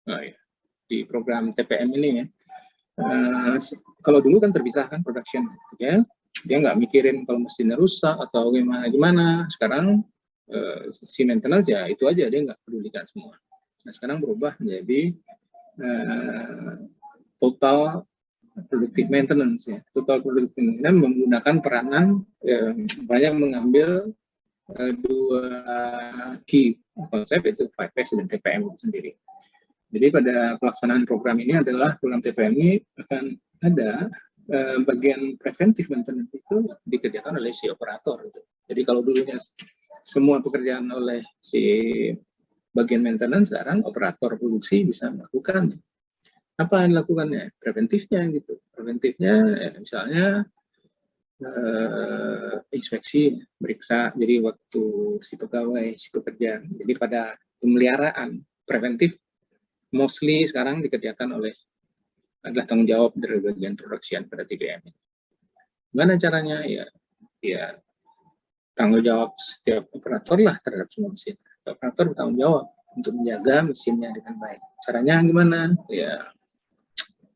ya, di program TPM ini ya. Kalau dulu kan terpisahkan production, ya dia nggak mikirin kalau mesinnya rusak atau gimana. Sekarang si maintenance ya itu aja, dia nggak pedulikan semua. Nah sekarang berubah menjadi total productive maintenance ya. Total productive maintenance menggunakan peranan banyak mengambil dua key konsep, itu 5S dan TPM sendiri. Jadi pada pelaksanaan program ini adalah program TPM ini akan ada bagian preventive maintenance itu dikerjakan oleh si operator. Gitu. Jadi kalau dulunya semua pekerjaan oleh si bagian maintenance, sekarang operator produksi bisa melakukan. Apa yang dilakukannya? Preventifnya gitu. Preventifnya misalnya inspeksi, periksa. Jadi waktu si pegawai, si pekerja. Jadi pada pemeliharaan preventif mostly sekarang dikerjakan oleh adalah tanggung jawab dari bagian production pada TPM. Gimana caranya? Ya tanggung jawab setiap operator lah terhadap semua mesin. Operator bertanggung jawab untuk menjaga mesinnya dengan baik. Caranya gimana?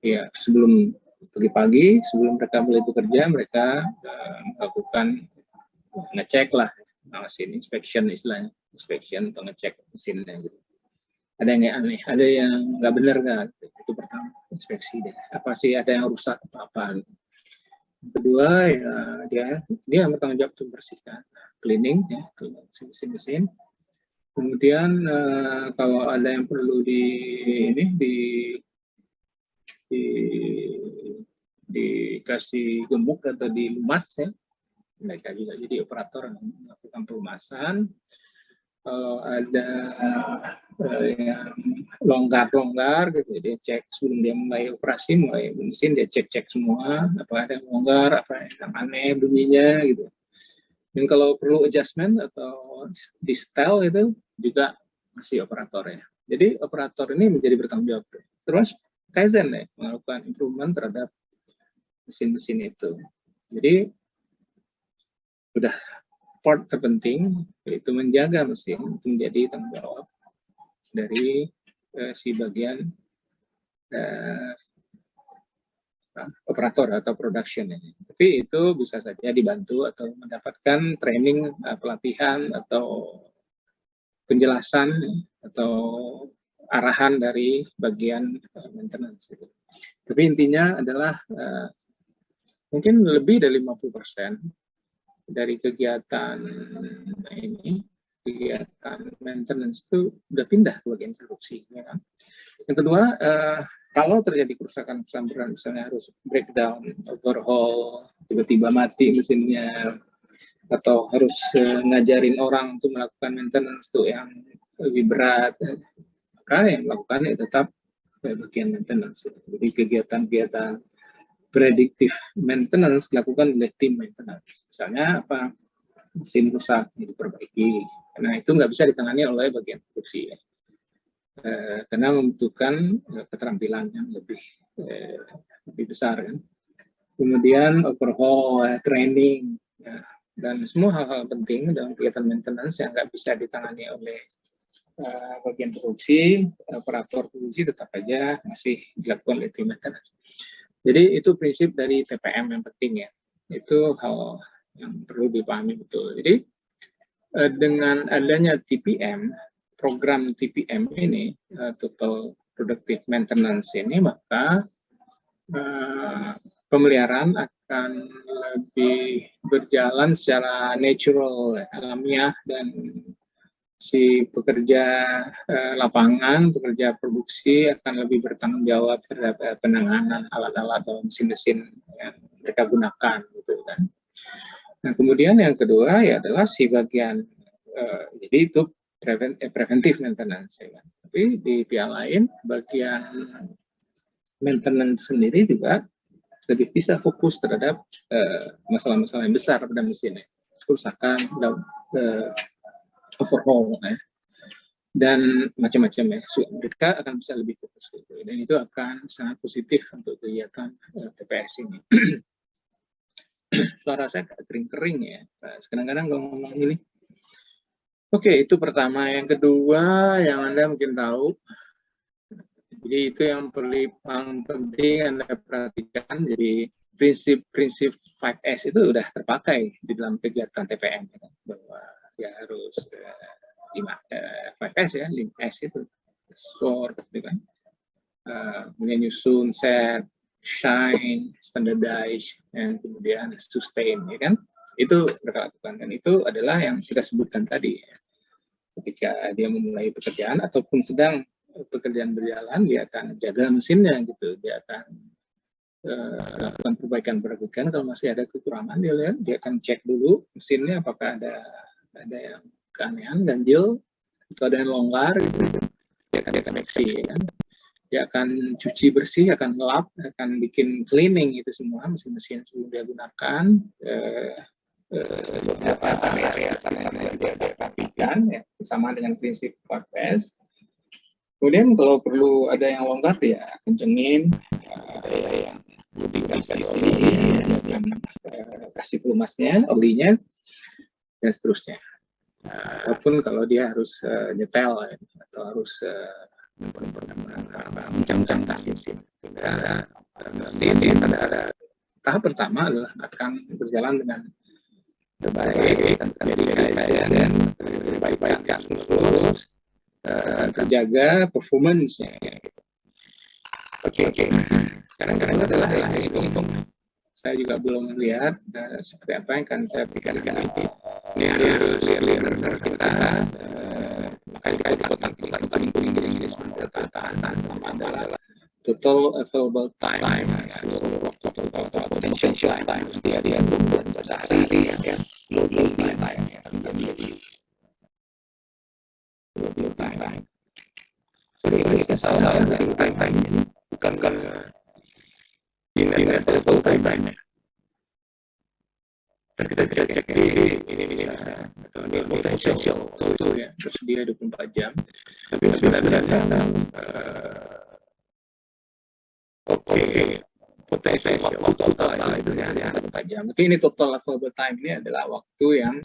Ya sebelum pagi-pagi, sebelum mereka mulai bekerja, mereka melakukan ngecek lah mesin, inspection istilahnya, inspection atau ngecek mesinnya gitu. Ada yang aneh, ada yang nggak benar nggak? Itu pertama, inspeksi deh. Apa sih, ada yang rusak apa-apa gitu. Yang kedua ya dia yang bertanggung jawab untuk membersihkan, cleaning ya, mesin-mesin. Kemudian kalau ada yang perlu dikasih gembuk atau dilumas ya, mereka juga jadi operator yang melakukan pelumasan. Kalau ada yang longgar gitu, dia cek sebelum dia mulai operasi, mulai mesin, dia cek semua, apa ada yang longgar, apa yang aneh bunyinya gitu. Dan kalau perlu adjustment atau di style itu juga masih operator ya. Jadi operator ini menjadi bertanggung jawab. Terus Kaizen ya, melakukan improvement terhadap mesin-mesin itu. Jadi sudah part terpenting yaitu menjaga mesin itu menjadi tanggung jawab dari si bagian operator atau production ini. Tapi itu bisa saja dibantu atau mendapatkan training, pelatihan atau penjelasan atau arahan dari bagian maintenance. Tapi intinya adalah mungkin lebih dari 50% dari kegiatan ini, kegiatan maintenance itu udah pindah ke bagian produksi. Ya kan? Yang kedua, kalau terjadi kerusakan berat, misalnya harus breakdown, overhaul, tiba-tiba mati mesinnya, atau harus ngajarin orang untuk melakukan maintenance itu yang lebih berat, maka yang melakukannya tetap bagian maintenance. Jadi kegiatan-kegiatan predictive maintenance dilakukan oleh tim maintenance. Misalnya apa, mesin rusak diperbaiki. Nah itu nggak bisa ditangani oleh bagian produksi ya. Karena membutuhkan keterampilan yang lebih besar kan. Kemudian overhaul, training, ya, dan semua hal-hal penting dalam kegiatan maintenance yang nggak bisa ditangani oleh bagian produksi, operator produksi tetap aja masih dilakukan oleh tim maintenance. Jadi itu prinsip dari TPM yang penting ya. Itu hal yang perlu dipahami betul. Jadi dengan adanya TPM, program TPM ini, Total Productive Maintenance ini, maka pemeliharaan akan lebih berjalan secara natural, alamiah, dan si pekerja lapangan, pekerja produksi akan lebih bertanggung jawab terhadap penanganan alat-alat atau mesin-mesin yang mereka gunakan, gitu kan. Nah, kemudian yang kedua ya adalah si bagian, jadi itu preventive maintenance, ya kan. Tapi di pihak lain, bagian maintenance sendiri juga lebih bisa fokus terhadap masalah-masalah yang besar pada mesinnya, kerusakan, overhaul ya, dan macam-macam ya. Mereka akan bisa lebih fokus gitu, dan itu akan sangat positif untuk kegiatan TPS ini. Suara saya kering-kering ya, kadang-kadang kalau ngomong ini. Oke, itu pertama. Yang kedua yang Anda mungkin tahu, Jadi itu yang paling penting Anda perhatikan. Jadi prinsip-prinsip 5S itu udah terpakai di dalam kegiatan TPM, ya, bahwa ya harus 5S ya, 5S itu sort, gitu kan. Kemudian nyusun, set, shine, standardize, dan kemudian sustain, ya kan? Itu mereka lakukan, dan itu adalah yang kita sebutkan tadi. Ya. Ketika dia memulai pekerjaan ataupun sedang pekerjaan berjalan, dia akan jaga mesinnya gitu, dia akan lakukan perbaikan kalau masih ada kekurangan, dia akan cek dulu mesinnya apakah ada yang keanehan, ganjil, atau ada yang longgar gitu, dia akan koreksi, ya kan? Dia akan cuci bersih, akan ngelap, akan bikin cleaning itu semua mesin-mesin yang sudah dia gunakan, beberapa area yang dia rapikan, ya, sama dengan prinsip 5S. Kemudian kalau perlu ada yang longgar, ya kencengin, ada yang perlu dikasih oli, ya, kasih pelumasnya, olinya, dan seterusnya. Ataupun kalau dia harus nyetel, ya, atau harus mencang-cang mesin. Pada tahap pertama adalah akan berjalan dengan baik, jadi kajian, perbaikan terus, terjaga performance-nya. Oke. Kadang-kadang adalah hitung. Saya juga belum melihat seperti apa yang akan saya berikan ini. Ini harus leader kita. Makanya di kotak-kotak paling tinggi adalah total available time, total potential time, dia 24 sehari, ya, loading time, ya, menjadi loading time. Jadi ini salah dari time ini bukan ini available time. Kita bisa cek di ini potential itu ya, tersedia 24 jam. Tapi sebenarnya potensial waktu total itu hanya 24 jam. Tapi ini total available time ini adalah waktu yang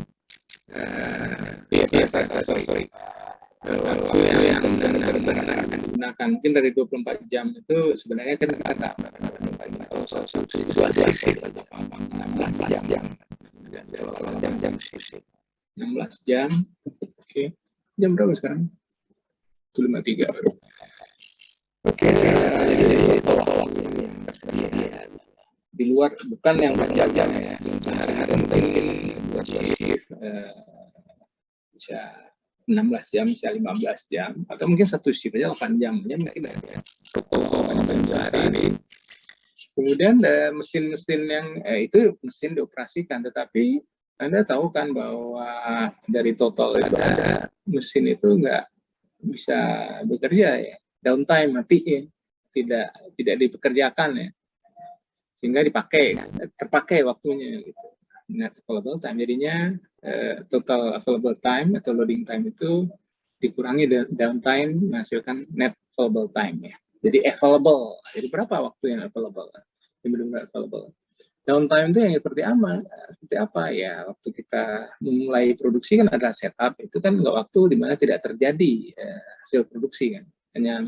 waktu yang benar-benar akan digunakan. Mungkin dari 24 jam itu sebenarnya kan kita nggak kalau situasi 16 jam. 16 jam. Oke. Jam berapa sekarang? 7.53 baru. Oke, jadi total yang tersedia di luar, bukan yang jam ya, yang sehari-hari mungkin buat shift bisa 16 jam, bisa 15 jam, atau mungkin satu shift aja 8 jam mungkin ada sehari ini. Kemudian mesin-mesin yang itu mesin dioperasikan, tetapi Anda tahu kan bahwa dari total itu ada mesin itu nggak bisa bekerja ya, downtime, mati ya, tidak dipekerjakan ya, sehingga terpakai waktunya gitu. Net available time, jadinya total available time atau loading time itu dikurangi downtime menghasilkan net available time ya. Jadi available, jadi berapa waktu yang available? Yang benar-benar available. Downtime itu yang seperti apa ya? Waktu kita memulai produksi kan ada setup, itu kan nggak waktu di mana tidak terjadi hasil produksi kan, hanya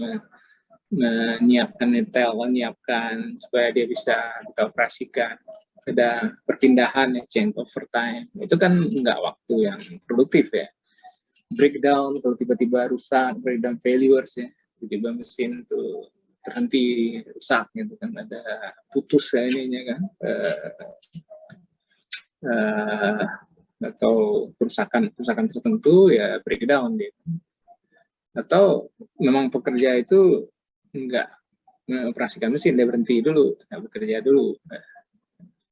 menyiapkan menyiapkan supaya dia bisa kita operasikan. Ada perpindahan ya, change over time, itu kan nggak waktu yang produktif ya. Breakdown, kalau tiba-tiba rusak, breakdown failures ya, tiba-tiba mesin itu terhenti, rusak gitu kan, ada putus ya ininya kan, atau kerusakan tertentu ya, breakdown dia. Atau memang pekerja itu nggak mengoperasikan mesin, dia berhenti dulu, nggak bekerja dulu.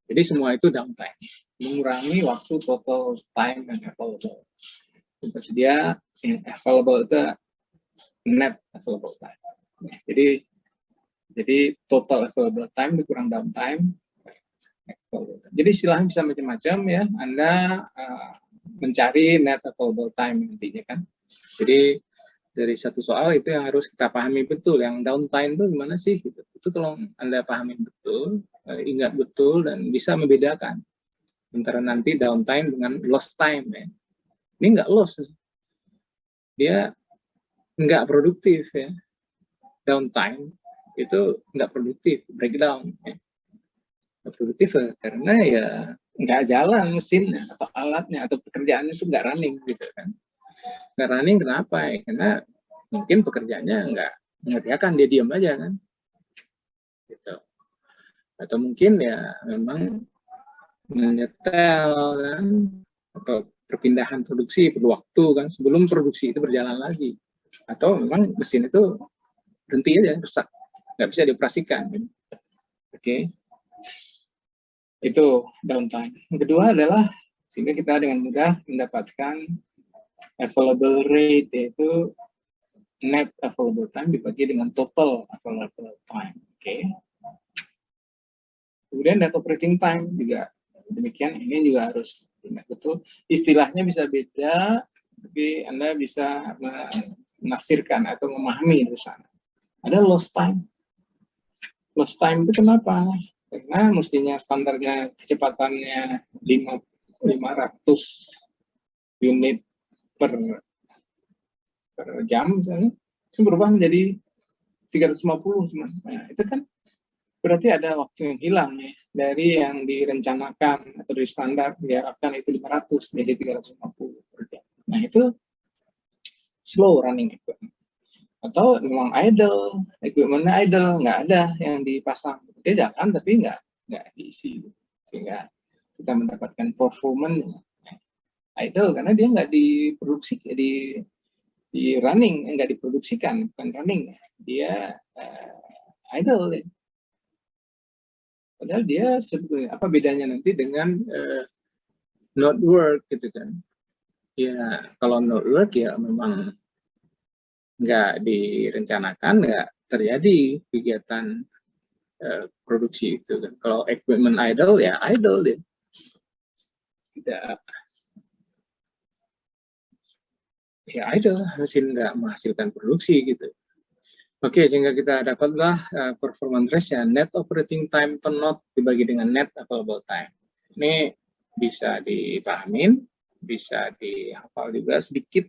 Jadi semua itu downtime, mengurangi waktu total time yang available. Tersedia yang available itu net available time. Jadi total available time dikurang downtime. Jadi istilahnya bisa macam-macam ya. Anda mencari net available time nantinya kan. Jadi dari satu soal itu yang harus kita pahami betul, yang downtime itu gimana sih gitu. Itu kalau Anda pahami betul, ingat betul, dan bisa membedakan antara nanti downtime dengan lost time ya. Ini nggak lost, dia nggak produktif ya, downtime itu nggak produktif, breakdown. Ya. Nggak produktif karena ya nggak jalan mesinnya atau alatnya atau pekerjaannya itu nggak running gitu kan. Nggak running kenapa ya? Karena mungkin pekerjaannya nggak mengerjakan, dia diam aja kan. Gitu. Atau mungkin ya memang menyetel kan, atau perpindahan produksi perlu waktu kan sebelum produksi itu berjalan lagi, atau memang mesin itu berhenti aja, rusak, nggak bisa dioperasikan. Oke, itu downtime. Yang kedua adalah sehingga kita dengan mudah mendapatkan available rate, yaitu net available time dibagi dengan total available time. Oke. Kemudian data operating time juga demikian, ini juga harus ingat betul. Istilahnya bisa beda, tapi Anda bisa menafsirkan atau memahami di sana. Ada lost time. Lost time itu kenapa? Karena mestinya standarnya kecepatannya 500 unit per jam misalnya, itu berubah menjadi 350 cuma. Nah, itu kan berarti ada waktu yang hilang ya, dari yang direncanakan atau dari standar diharapkan itu 500 jadi 350 per jam. Nah, itu slow running equipment. Atau memang idle, equipmentnya idle, nggak ada yang dipasang. Dia jalan tapi nggak diisi. Sehingga kita mendapatkan performance idle karena dia nggak diproduksi, di running, nggak diproduksikan, bukan running. Dia idle. Padahal dia sebetulnya apa bedanya nanti dengan not work gitu kan? Ya kalau not work ya memang nggak direncanakan, nggak terjadi kegiatan produksi itu kan. Kalau equipment idle ya idle deh, tidak ya idle, mesin nggak menghasilkan produksi gitu. Oke, sehingga kita dapatlah performance ratio net operating time per node dibagi dengan net available time. Ini bisa dipahamin, bisa dihafal juga sedikit,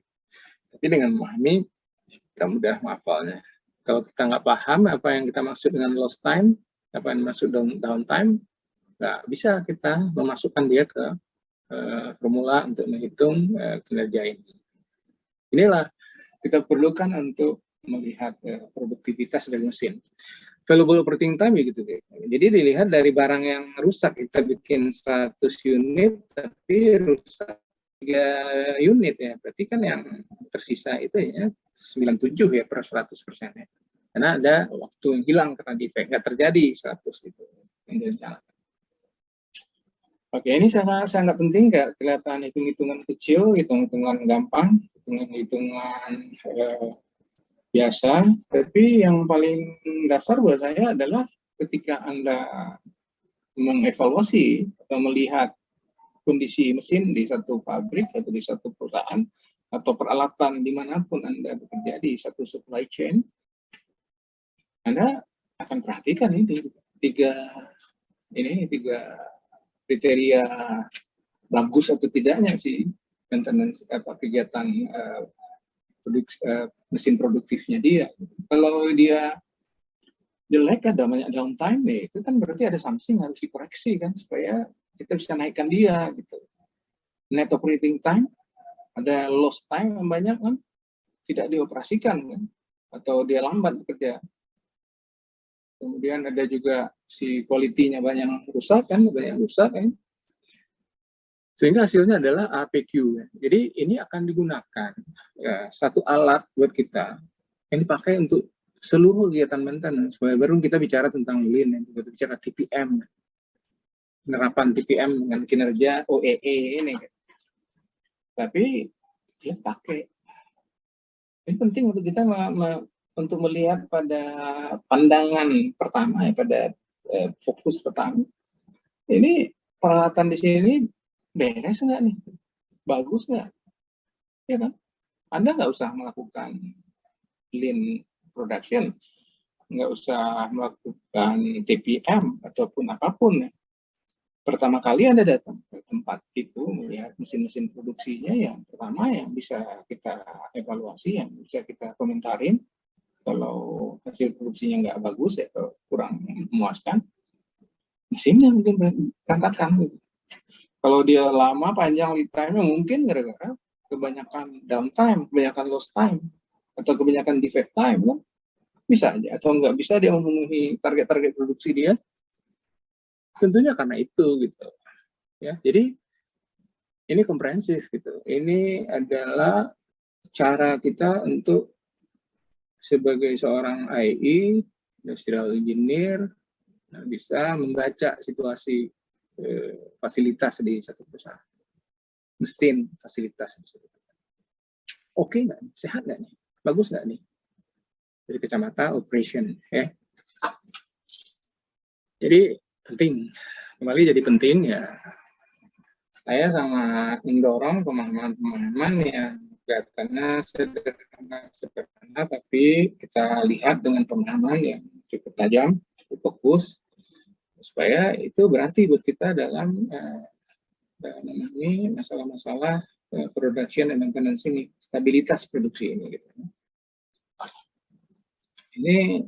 tapi dengan memahami kita mudah menghafalnya. Kalau kita nggak paham apa yang kita maksud dengan lost time, apa yang dimaksud downtime, nggak bisa kita memasukkan dia ke formula untuk menghitung kinerja ini. Inilah kita perlukan untuk melihat produktivitas dari mesin. Valuable operating time ya gitu. Jadi dilihat dari barang yang rusak, kita bikin 100 unit tapi rusak 3 unit ya, berarti kan yang tersisa itu ya 97 ya per 100% ya. Karena ada waktu yang hilang karena defect, nggak terjadi 100 itu yang direncanakan. Oke, ini sangat penting, nggak kelihatan hitung-hitungan kecil, hitung-hitungan gampang, hitung-hitungan biasa, tapi yang paling dasar buat saya adalah ketika Anda mengevaluasi atau melihat kondisi mesin di satu pabrik atau di satu perusahaan atau peralatan dimanapun Anda bekerja di satu supply chain, Anda akan perhatikan ini tiga kriteria bagus atau tidaknya sih maintenance kegiatan mesin produktifnya dia. Kalau dia jelek, ada banyak downtime nih, itu kan berarti ada something harus dikoreksi kan supaya kita bisa naikkan dia gitu. Net operating time, ada lost time yang banyak kan, tidak dioperasikan kan, atau dia lambat bekerja. Kemudian ada juga si quality-nya banyak rusak kan, Sehingga hasilnya adalah APQ. Jadi ini akan digunakan ya, satu alat buat kita yang dipakai untuk seluruh kegiatan maintenance. Baru kita bicara tentang lean, kita bicara TPM, penerapan TPM dengan kinerja OEE ini. Tapi dia pakai. Ini penting untuk kita untuk melihat pada pandangan pertama ya, pada fokus pertama. Ini peralatan di sini beres nggak nih? Bagus nggak? Ya kan? Anda nggak usah melakukan lean production, nggak usah melakukan TPM ataupun apapun. Ya. Pertama kali Anda datang ke tempat itu, melihat mesin-mesin produksinya, yang pertama yang bisa kita evaluasi, yang bisa kita komentarin, kalau hasil produksinya nggak bagus ya, kurang memuaskan, mesinnya mungkin berantakan gitu. Kalau dia lama panjang lead time-nya mungkin gara-gara kebanyakan downtime, kebanyakan lost time, atau kebanyakan defect time, kan? Bisa aja. Atau nggak bisa dia memenuhi target-target produksi dia, tentunya karena itu gitu. Ya, jadi ini komprehensif gitu. Ini adalah cara kita untuk sebagai seorang IE, industrial engineer, bisa membaca situasi fasilitas di satu perusahaan, mesin fasilitas di satu perusahaan. Oke nggak? Sehat nggak nih? Bagus nggak nih? Dari kacamata operation, ya. Jadi penting, kembali jadi penting ya. Saya sangat mendorong pemahaman-pemahaman yang kelihatannya sederhana, tapi kita lihat dengan pemahaman yang cukup tajam, cukup fokus, supaya itu berarti buat kita dalam memahami masalah-masalah production and maintenance ini, stabilitas produksi ini. Gitu. Ini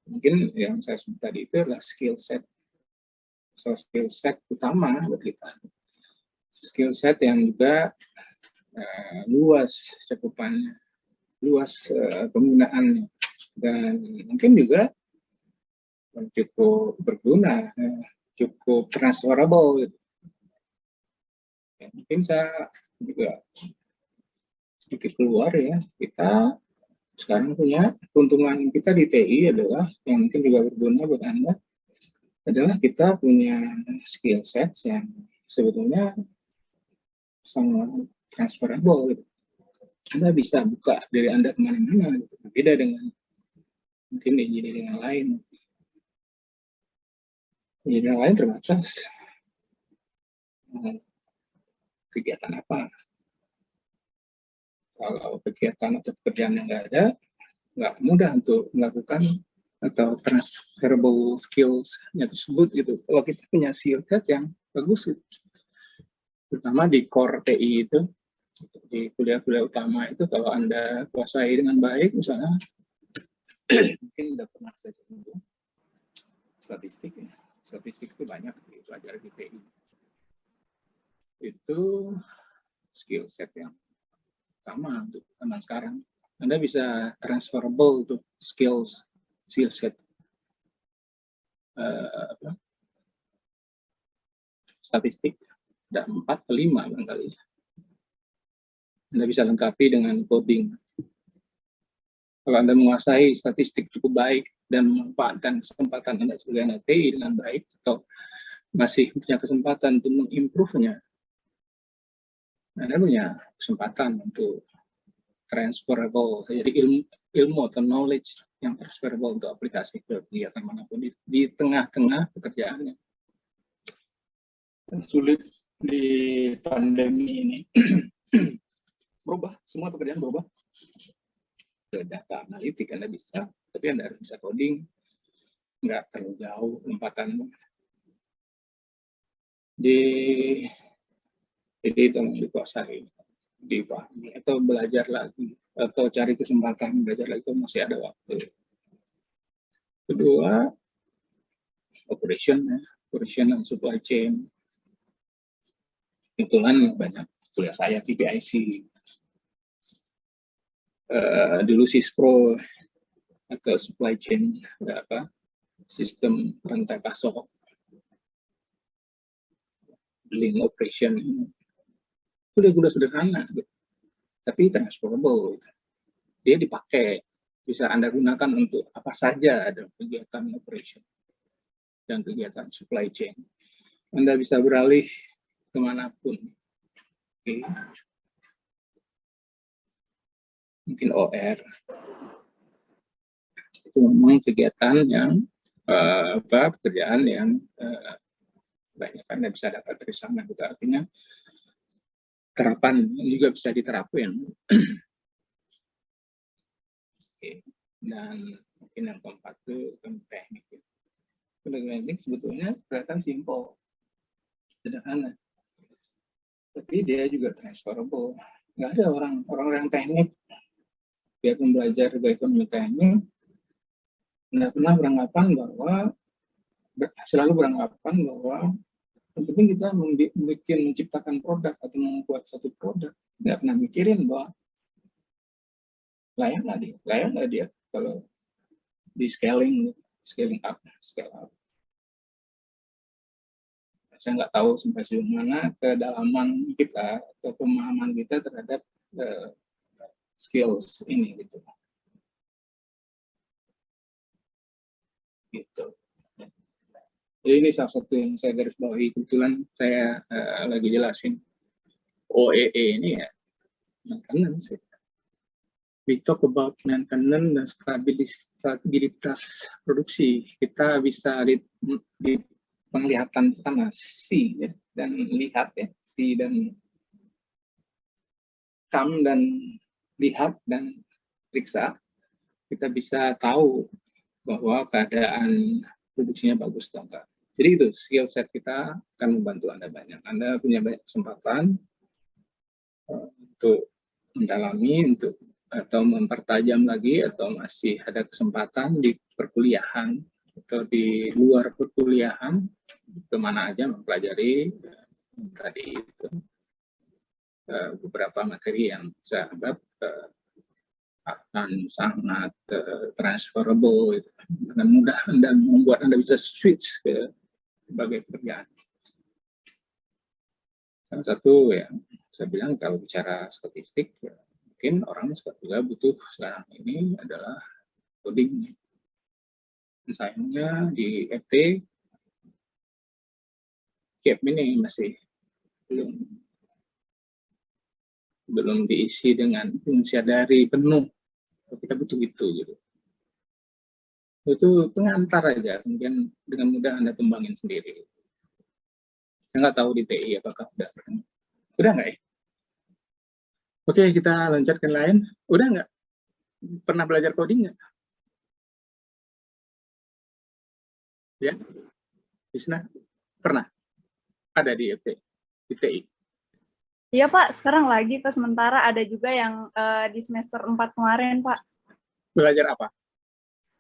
mungkin yang saya sebut tadi itu adalah skill set utama buat kita. Skill set yang juga luas cakupannya, luas penggunaannya, dan mungkin juga cukup berguna, cukup transferable gitu. Ya, mungkin saya juga sedikit keluar ya, kita sekarang punya keuntungan kita di TI adalah yang mungkin juga berguna buat Anda, adalah kita punya skill set yang sebetulnya sangat transferable gitu. Anda bisa buka diri Anda kemana-mana gitu. Beda dengan mungkin engineering yang lain. Engineering lain terbatas. Kegiatan apa? Kalau kegiatan atau pekerjaan yang nggak ada, nggak mudah untuk melakukan atau transferable skills-nya tersebut gitu. Kalau kita punya skill set yang bagus gitu. Terutama di core TI itu, di kuliah-kuliah utama itu, kalau Anda kuasai dengan baik, misalnya mungkin udah pernah saya sebut statistik ya. Statistik itu banyak dipelajari di TI. Itu skill set yang sama untuk zaman sekarang. Anda bisa transferable untuk skill set statistik. Ada 4 atau 5 barangkali. Anda bisa lengkapi dengan coding. Kalau Anda menguasai statistik cukup baik dan memanfaatkan kesempatan Anda sebagai anak TI dengan baik, atau masih punya kesempatan untuk mengimprove-nya, Anda punya kesempatan untuk transferable, jadi ilmu atau knowledge yang transferable untuk aplikasi kegiatan manapun di tengah-tengah pekerjaannya. Sulit di pandemi ini berubah, semua pekerjaan berubah. Ke data analitik Anda bisa, tapi Anda harus bisa coding, nggak terlalu jauh lompatannya. Jadi itu yang dikuasai, dipahami, atau belajar lagi, atau cari kesempatan belajar lagi, itu masih ada waktu. Kedua, operation dan supply chain. Kebetulan banyak kuliah saya di PIC, dulu Sispro atau supply chain, sistem rantai pasok, link operation, udah sederhana, gitu. Tapi transferable, gitu. Dia dipakai, bisa Anda gunakan untuk apa saja ada kegiatan operation dan kegiatan supply chain. Anda bisa beralih kemanapun. Okay. Mungkin OR itu memang kegiatan yang pekerjaan yang banyak Anda bisa dapat dari sana. Itu artinya terapan juga bisa diterapkan. Okay. Dan mungkin yang keempat itu teknik. Teknik sebetulnya kelihatan simple, sederhana, tapi dia juga transferable. Nggak ada orang teknik biarpun belajar ekonomi teknik selalu beranggapan bahwa yang penting kita menciptakan produk atau membuat satu produk, nggak pernah mikirin bahwa layak nggak dia kalau di scaling up, scale up. Saya nggak tahu sampai sejauh mana kedalaman kita atau pemahaman kita terhadap skills ini gitu. Jadi ini salah satu yang saya garis bawahi, kebetulan saya lagi jelasin OEE ini ya, maintenance. We talk about maintenance dan stabilitas produksi. Kita bisa di penglihatan pertama see ya, dan lihat ya, see dan come dan lihat dan periksa, kita bisa tahu bahwa keadaan produksinya bagus atau enggak. Jadi itu skill set kita akan membantu Anda banyak. Anda punya banyak kesempatan untuk mendalami, atau mempertajam lagi, atau masih ada kesempatan di perkuliahan atau di luar perkuliahan, kemana aja mempelajari tadi itu beberapa materi yang saya anggap akan sangat transferable gitu. Dengan mudah Anda membuat Anda bisa switch ke berbagai pekerjaan. Salah satu yang saya bilang kalau bicara statistik, ya, mungkin orang juga butuh sekarang ini adalah coding. Sayangnya di FT gap ini masih belum diisi dengan dari penuh. Kita butuh itu gitu. Itu pengantar aja, kemudian dengan mudah Anda kembangin sendiri. Saya nggak tahu di TI apakah udah nggak ya? Oke, kita loncat ke lain. Udah nggak? Pernah belajar coding nggak? Ya, Bisna? Pernah? Ada di FT, di TI? Iya Pak, sekarang lagi Pak, sementara ada juga yang di semester 4 kemarin Pak. Belajar apa?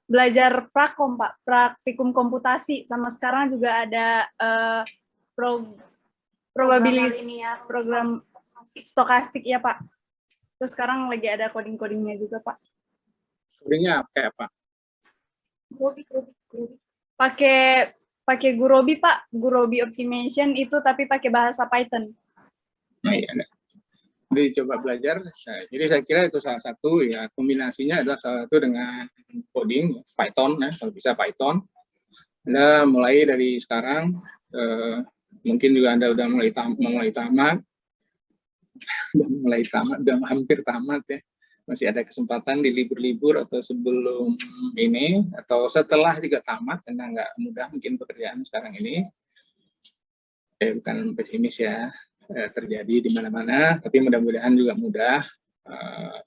Belajar prakom Pak, praktikum komputasi, sama sekarang juga ada program stokastik ya Pak. Terus sekarang lagi ada coding-codingnya juga Pak. Codingnya kayak apa? Groovy. Pakai Gurobi Pak, Gurobi Optimization itu tapi pakai bahasa Python. Nah, iya. Jadi coba belajar. Nah, jadi saya kira itu salah satu ya, kombinasinya adalah salah satu dengan coding Python ya, kalau bisa Python. Anda mulai dari sekarang, mungkin juga Anda udah mulai tamat, udah hampir tamat ya. Masih ada kesempatan di libur-libur atau sebelum ini atau setelah juga tamat, karena nggak mudah mungkin pekerjaan sekarang ini. Bukan pesimis ya, terjadi di mana-mana, tapi mudah-mudahan juga mudah.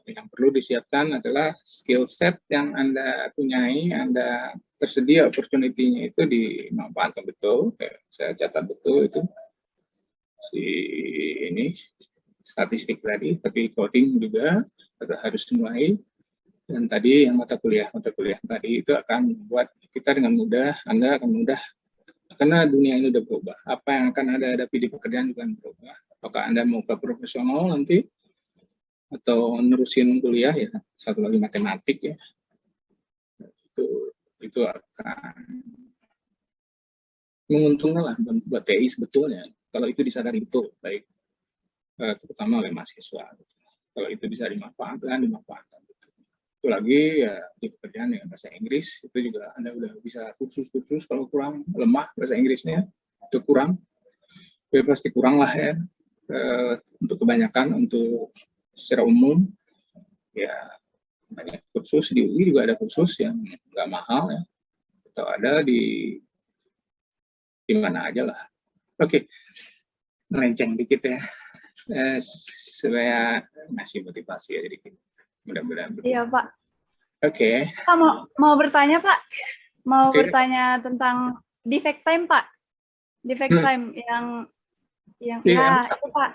Yang perlu disiapkan adalah skill set yang Anda punyai, Anda tersedia opportunity-nya itu dimanfaatkan betul. Saya catat betul itu ini statistik tadi, tapi coding juga harus mulai. Dan tadi yang mata kuliah tadi itu akan membuat kita dengan mudah, Anda akan mudah, karena dunia ini udah berubah. Apa yang akan Anda hadapi di pekerjaan juga berubah. Apakah Anda mau ke profesional nanti atau nerusin kuliah ya, satu lagi matematik ya, itu akan menguntungkan lah buat TI sebetulnya kalau itu disadari betul, baik terutama oleh mahasiswa. Kalau itu bisa dimanfaatkan betul. Itu lagi ya di pekerjaan dengan bahasa Inggris, itu juga Anda udah bisa kursus kalau kurang lemah bahasa Inggrisnya, itu kurang, ya pasti kurang lah ya, untuk kebanyakan, untuk secara umum ya banyak kursus di UI juga ada kursus yang nggak mahal ya, atau ada di mana aja lah. Oke, melenceng dikit ya, supaya ngasih motivasi ya, jadi mudah-mudahan. Iya Pak. Oke. Pak mau bertanya Pak, bertanya tentang defect time Pak, defect time yang ya itu Pak.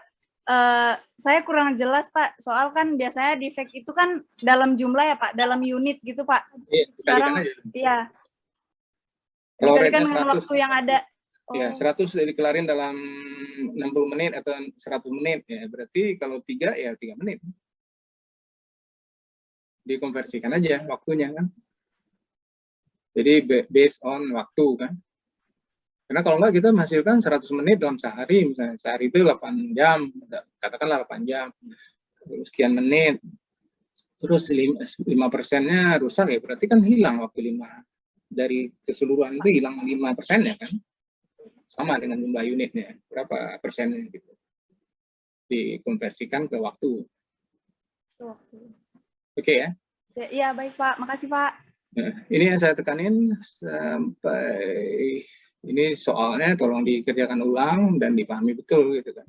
Saya kurang jelas Pak, soal kan biasanya defect itu kan dalam jumlah ya Pak, dalam unit gitu Pak. Iya, Sekarang aja. Iya. Kalau Dikalikan rate-nya dengan 100, waktu yang ada. ya 100 dikelarin dalam 60 menit atau 100 menit, ya berarti kalau 3 ya 3 menit. Dikonversikan aja waktunya kan. Jadi based on waktu kan. Karena kalau enggak kita menghasilkan 100 menit dalam sehari, misalnya sehari itu 8 jam, katakanlah 8 jam, sekian menit, terus 5%-nya rusak ya, berarti kan hilang waktu 5 dari keseluruhan itu hilang 5% ya kan, sama dengan jumlah unitnya, berapa persennya gitu, dikonversikan ke waktu. Oke ya? Iya baik Pak, makasih Pak. Nah, ini yang saya tekanin sampai ini soalnya tolong dikerjakan ulang dan dipahami betul gitu kan.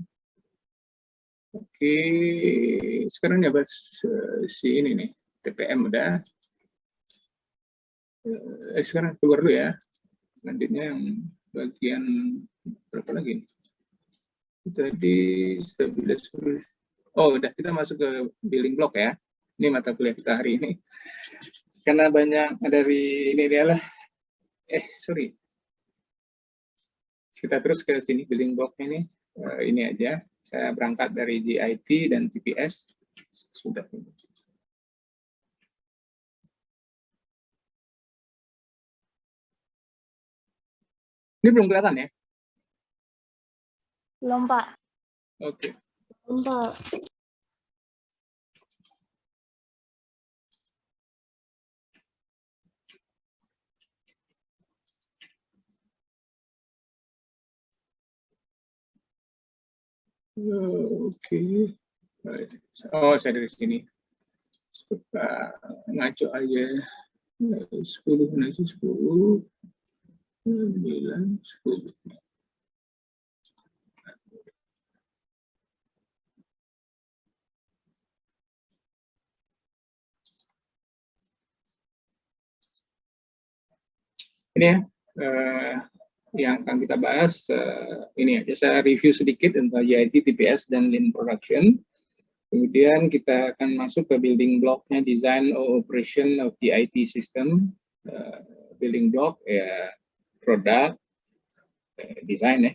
Oke, sekarang ya bahas si ini nih, TPM udah. Sekarang keluar dulu ya. Selanjutnya yang bagian berapa lagi nih? Tadi stabilitas. Oh, udah kita masuk ke building block ya. Ini mata kuliah kita hari ini. Karena banyak dari ini adalah sorry. Kita terus ke sini building block ini. Ini aja. Saya berangkat dari GIT dan TPS. Sudah. Ini belum kelihatan ya? Belum Pak. Oke. Belum Pak. Oke. Oh, saya dari sini. Ngaco aja. 10 aja 10. 9, 10. Ini ya, yang akan kita bahas, ini aja saya review sedikit tentang GIT, TPS, dan Lean Production. Kemudian kita akan masuk ke building block-nya design or operation of the IT system. Building block ya produk, design ya,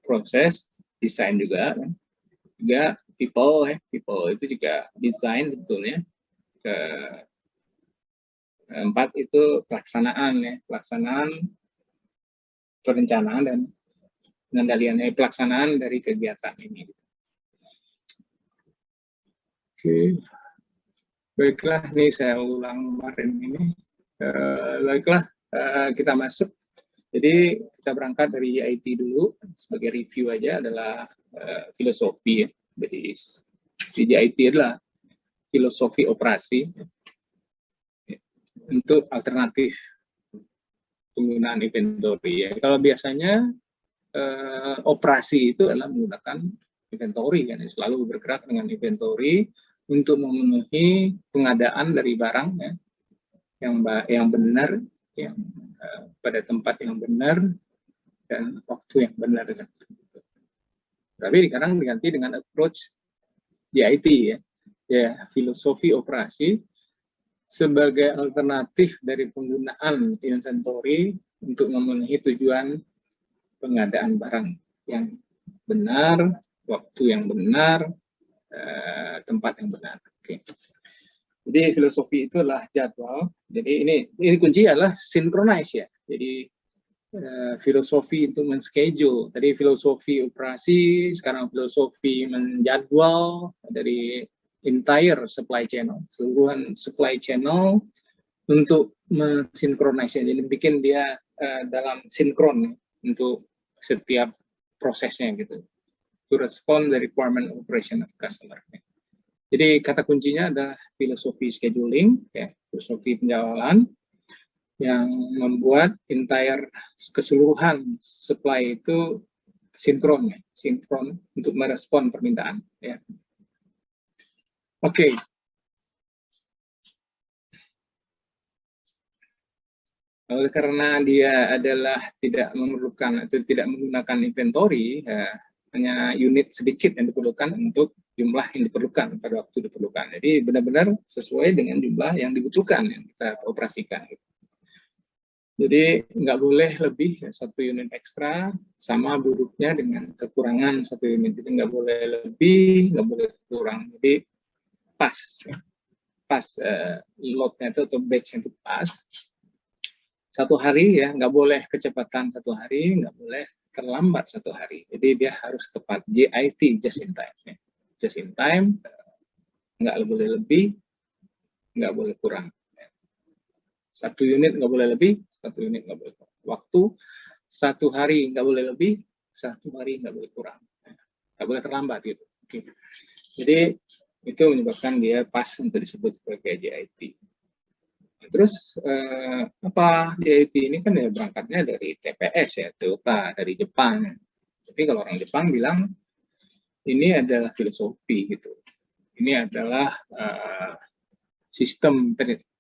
proses, desain juga. Juga people ya, people itu juga desain sebetulnya. Keempat itu pelaksanaan ya, pelaksanaan, perencanaan dan pengendaliannya, pelaksanaan dari kegiatan ini. Oke, baiklah, ini saya ulang kemarin ini. Baiklah, kita masuk. Jadi kita berangkat dari IT dulu, sebagai review aja adalah filosofi ya. Jadi IT adalah filosofi operasi untuk alternatif penggunaan inventory ya. Kalau biasanya operasi itu adalah menggunakan inventory kan, selalu bergerak dengan inventory untuk memenuhi pengadaan dari barang ya, yang benar, yang pada tempat yang benar dan waktu yang benar kan. Tapi sekarang diganti dengan approach GIT ya, filosofi operasi sebagai alternatif dari penggunaan inventory untuk memenuhi tujuan pengadaan barang yang benar, waktu yang benar, tempat yang benar. Oke. Jadi filosofi itu adalah jadwal. Jadi ini kunci adalah synchronize ya. Jadi filosofi untuk men-schedule. Tadi filosofi operasi, sekarang filosofi menjadwal dari entire supply channel, seluruhan supply channel untuk mensinkronisasi. Jadi bikin dia dalam sinkron untuk setiap prosesnya gitu. To respond the requirement operation of customer. Jadi kata kuncinya adalah filosofi scheduling, ya, filosofi penjadwalan yang membuat entire keseluruhan supply itu sinkron, ya, sinkron untuk merespon permintaan. Ya. Oke. Karena dia adalah tidak memerlukan atau tidak menggunakan inventory, ya, hanya unit sedikit yang diperlukan untuk jumlah yang diperlukan pada waktu diperlukan. Jadi benar-benar sesuai dengan jumlah yang dibutuhkan yang kita operasikan. Jadi nggak boleh lebih ya, 1 unit ekstra, sama buruknya dengan kekurangan 1 unit. Jadi nggak boleh lebih, nggak boleh kurang. Jadi pas loadnya itu atau batch-nya itu pas. 1 hari ya, nggak boleh kecepatan 1 hari, nggak boleh terlambat 1 hari. Jadi dia harus tepat, JIT, just in time. Ya. Just in time, nggak boleh lebih, nggak boleh kurang. 1 unit nggak boleh lebih, 1 unit nggak boleh kurang. Waktu 1 hari nggak boleh lebih, 1 hari nggak boleh kurang. Nggak boleh terlambat gitu. Oke. Jadi itu menyebabkan dia pas untuk disebut sebagai JIT. Terus apa JIT ini kan ya berangkatnya dari TPS ya, Toyota, dari Jepang. Tapi kalau orang Jepang bilang ini adalah filosofi gitu. Ini adalah sistem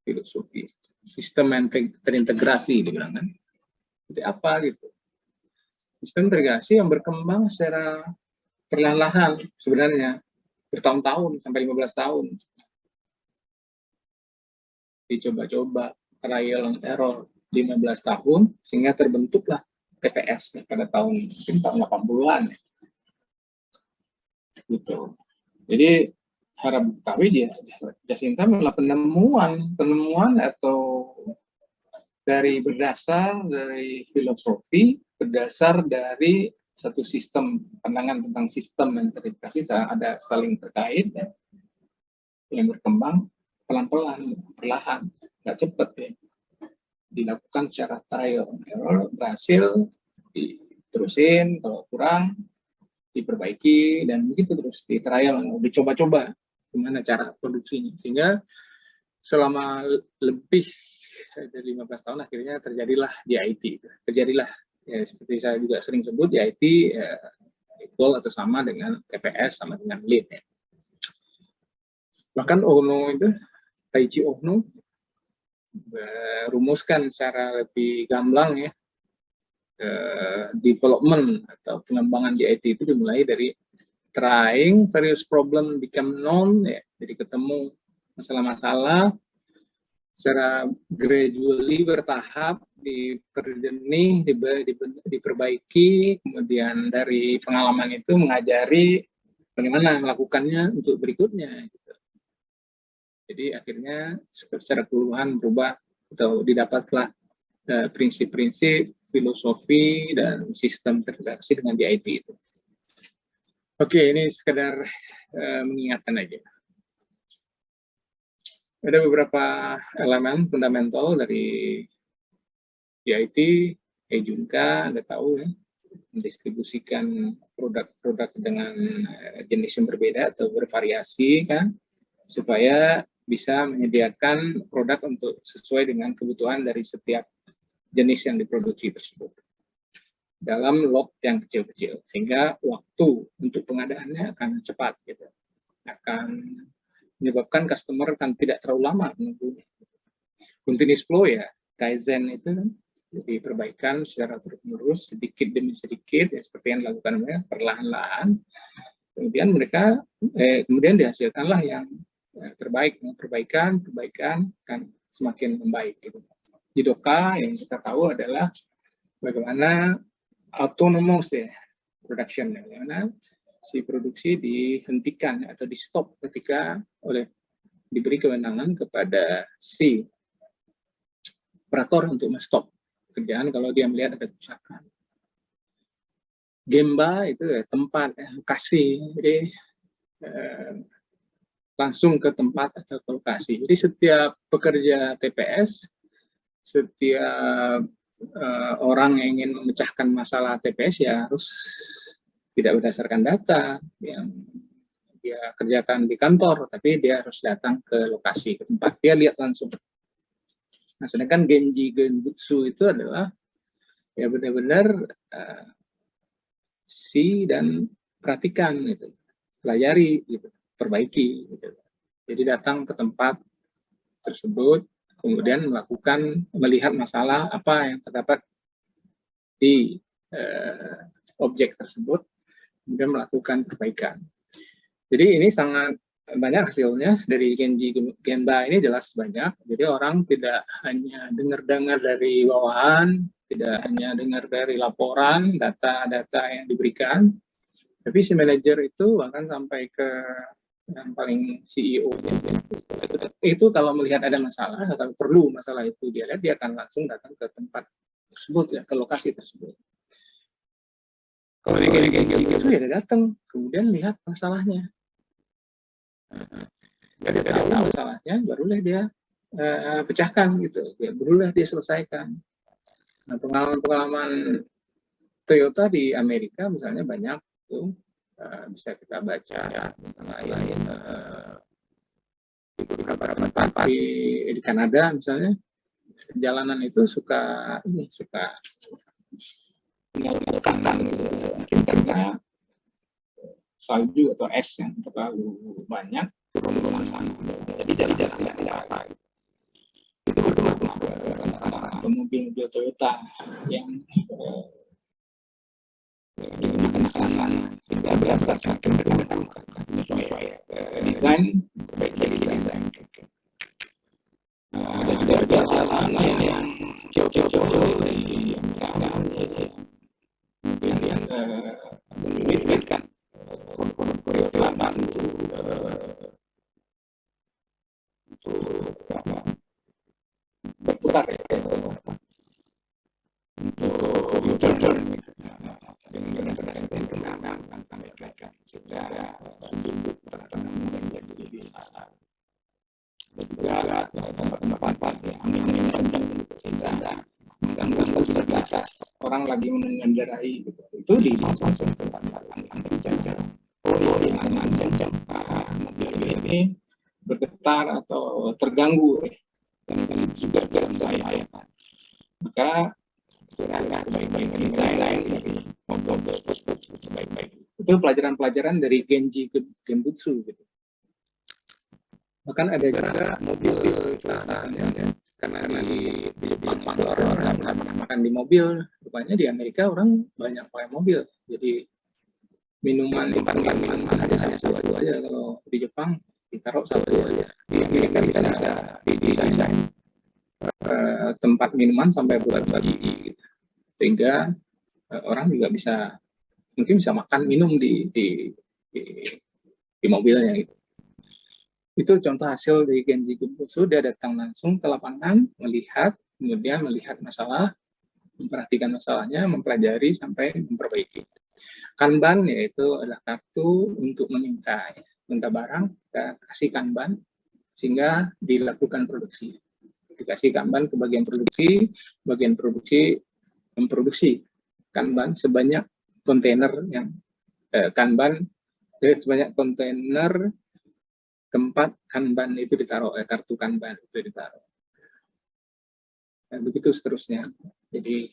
filosofi, sistem yang terintegrasi dibilang kan. Jadi apa gitu? Sistem integrasi yang berkembang secara perlahan-lahan sebenarnya bertahun-tahun sampai 15 tahun. Dicoba-coba, trial and error 15 tahun sehingga terbentuklah TPS pada tahun mungkin tahun 80-an. Gitu. Jadi harap diketahui dia just in time adalah penemuan atau berdasar dari filosofi, berdasar dari satu sistem pandangan tentang sistem yang terintegrasi, ada saling terkait ya, yang berkembang pelan-pelan, perlahan, nggak cepat ya, dilakukan secara trial and error, berhasil diterusin, kalau kurang diperbaiki, dan begitu terus di trial, dicoba-coba gimana cara produksinya, sehingga selama lebih dari 15 tahun akhirnya terjadilah JIT. Terjadilah ya, seperti saya juga sering sebut JIT ya, equal atau sama dengan TPS sama dengan lean ya. Bahkan Ohno itu, Taiichi Ohno merumuskan secara lebih gamblang ya, development atau pengembangan JIT itu dimulai dari trying various problem become known ya, jadi ketemu masalah-masalah secara gradually bertahap diperjenih, diperbaiki, kemudian dari pengalaman itu mengajari bagaimana melakukannya untuk berikutnya. Gitu. Jadi akhirnya secara keseluruhan berubah atau didapatlah prinsip-prinsip, filosofi, dan sistem terintegrasi dengan JIT itu. Oke, ini sekedar mengingatkan aja. Ada beberapa elemen fundamental dari JIT, Junka, Anda tahu ya, mendistribusikan produk-produk dengan jenis yang berbeda atau bervariasi kan, supaya bisa menyediakan produk untuk sesuai dengan kebutuhan dari setiap jenis yang diproduksi tersebut dalam lot yang kecil-kecil, sehingga waktu untuk pengadaannya akan cepat gitu, akan menyebabkan customer kan tidak terlalu lama menunggunya. Continuous flow ya, Kaizen itu kan, jadi perbaikan secara terus-menerus sedikit demi sedikit ya, seperti yang dilakukan mereka perlahan-lahan. Kemudian dihasilkanlah yang terbaik, perbaikan kan semakin membaik gitu. Di Doka yang kita tahu adalah bagaimana autonomous ya production, bagaimana si produksi dihentikan atau di stop ketika diberi kewenangan kepada si operator untuk men-stop kerjaan kalau dia melihat ada kerusakan. Gemba itu ya, tempat lokasi, jadi langsung ke tempat atau ke lokasi. Jadi setiap pekerja TPS, setiap orang yang ingin memecahkan masalah TPS ya harus tidak berdasarkan data yang dia kerjakan di kantor, tapi dia harus datang ke lokasi, ke tempat, dia lihat langsung. Nah, sedangkan Genji Genbutsu itu adalah ya benar-benar see dan perhatikan, gitu, pelajari, gitu, perbaiki. Gitu. Jadi datang ke tempat tersebut, kemudian melihat masalah apa yang terdapat di objek tersebut, kemudian melakukan perbaikan. Jadi ini sangat banyak hasilnya dari Genji Gemba ini, jelas banyak. Jadi orang tidak hanya dengar-dengar dari bawahan, tidak hanya dengar dari laporan, data-data yang diberikan, tapi si manajer itu bahkan sampai ke yang paling CEO itu kalau melihat ada masalah atau perlu masalah itu dia lihat, dia akan langsung datang ke tempat tersebut ya, ke lokasi tersebut. Kalau dia itu ya dia datang, kemudian lihat masalahnya. Dia tahu masalahnya, barulah dia pecahkan gitu, ya, barulah dia selesaikan. Nah, pengalaman-pengalaman Toyota di Amerika misalnya banyak tuh, bisa kita baca lain di beberapa tempat di Kanada misalnya, jalanan itu suka menggunakan mungkin karena salju atau es yang terlalu banyak turun ke sana, jadi dari jalan yang apa itu mobil Toyota yang digunakan di sana sehingga berdasarkan ketentuan desain baik dari desain ada juga jalan yang jauh-jauh dari yang menyulitkan produk untuk berputar untuk U-turn dengan kenangan secara sudut menjadi bisa juga tempat-tempat yang angin kencang sehingga mengganggu stabilitas orang lagi mengendarai itu di masa-masa tempat angin kencang mobil ini bergetar atau terganggu dan juga jalan saya maka baik-baik desain dari mobil tersebut sebaik-baik. Itu pelajaran-pelajaran dari Genji Genbutsu gitu. Bahkan ada juga mobil karena di Jepang orang makan di mobil, rupanya di Amerika orang banyak pakai mobil. Jadi minuman hanya satu aja, kalau di Jepang ditaruh satu aja. Di Amerika bisa ada di desain tempat minuman sampai berbagi gitu. Sehingga orang juga mungkin bisa makan minum di mobilnya gitu. Itu contoh hasil dari Genji Genbutsu. Dia datang langsung ke lapangan, kemudian melihat masalah, memperhatikan masalahnya, mempelajari sampai memperbaiki. Kanban yaitu adalah kartu untuk meminta barang, kita kasih kanban sehingga dilakukan produksi. Dikasih kanban ke bagian produksi memproduksi kanban sebanyak kontainer yang kanban sebanyak kontainer tempat kanban itu ditaruh, kartu kanban itu ditaruh. Dan begitu seterusnya. Jadi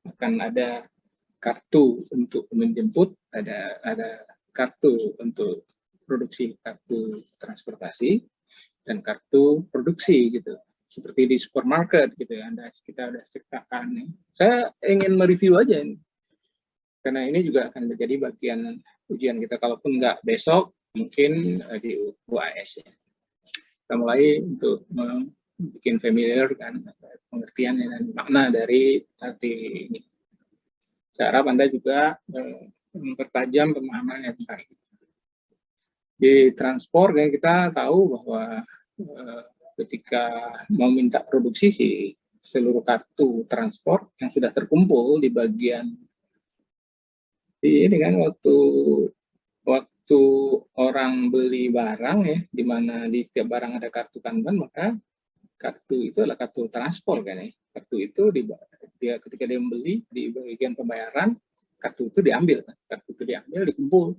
akan ada kartu untuk menjemput, ada kartu untuk produksi, kartu transportasi, dan kartu produksi gitu. Seperti di supermarket gitu ya, kita udah ceritakan. Saya ingin mereview aja ini. Karena ini juga akan menjadi bagian ujian kita, kalaupun nggak besok, mungkin di UAS ya. Kita mulai untuk bikin familiar kan pengertian dan makna dari arti ini. Saya harap Anda juga mempertajam pemahaman yang baik. Di transport kan kita tahu bahwa ketika mau minta produksi seluruh kartu transport yang sudah terkumpul di bagian ini kan waktu orang beli barang ya, di mana di setiap barang ada kartu kanban, maka kartu itu adalah kartu transport kan ya. Kartu itu ketika dia membeli di bagian pembayaran, kartu itu diambil, dikumpul.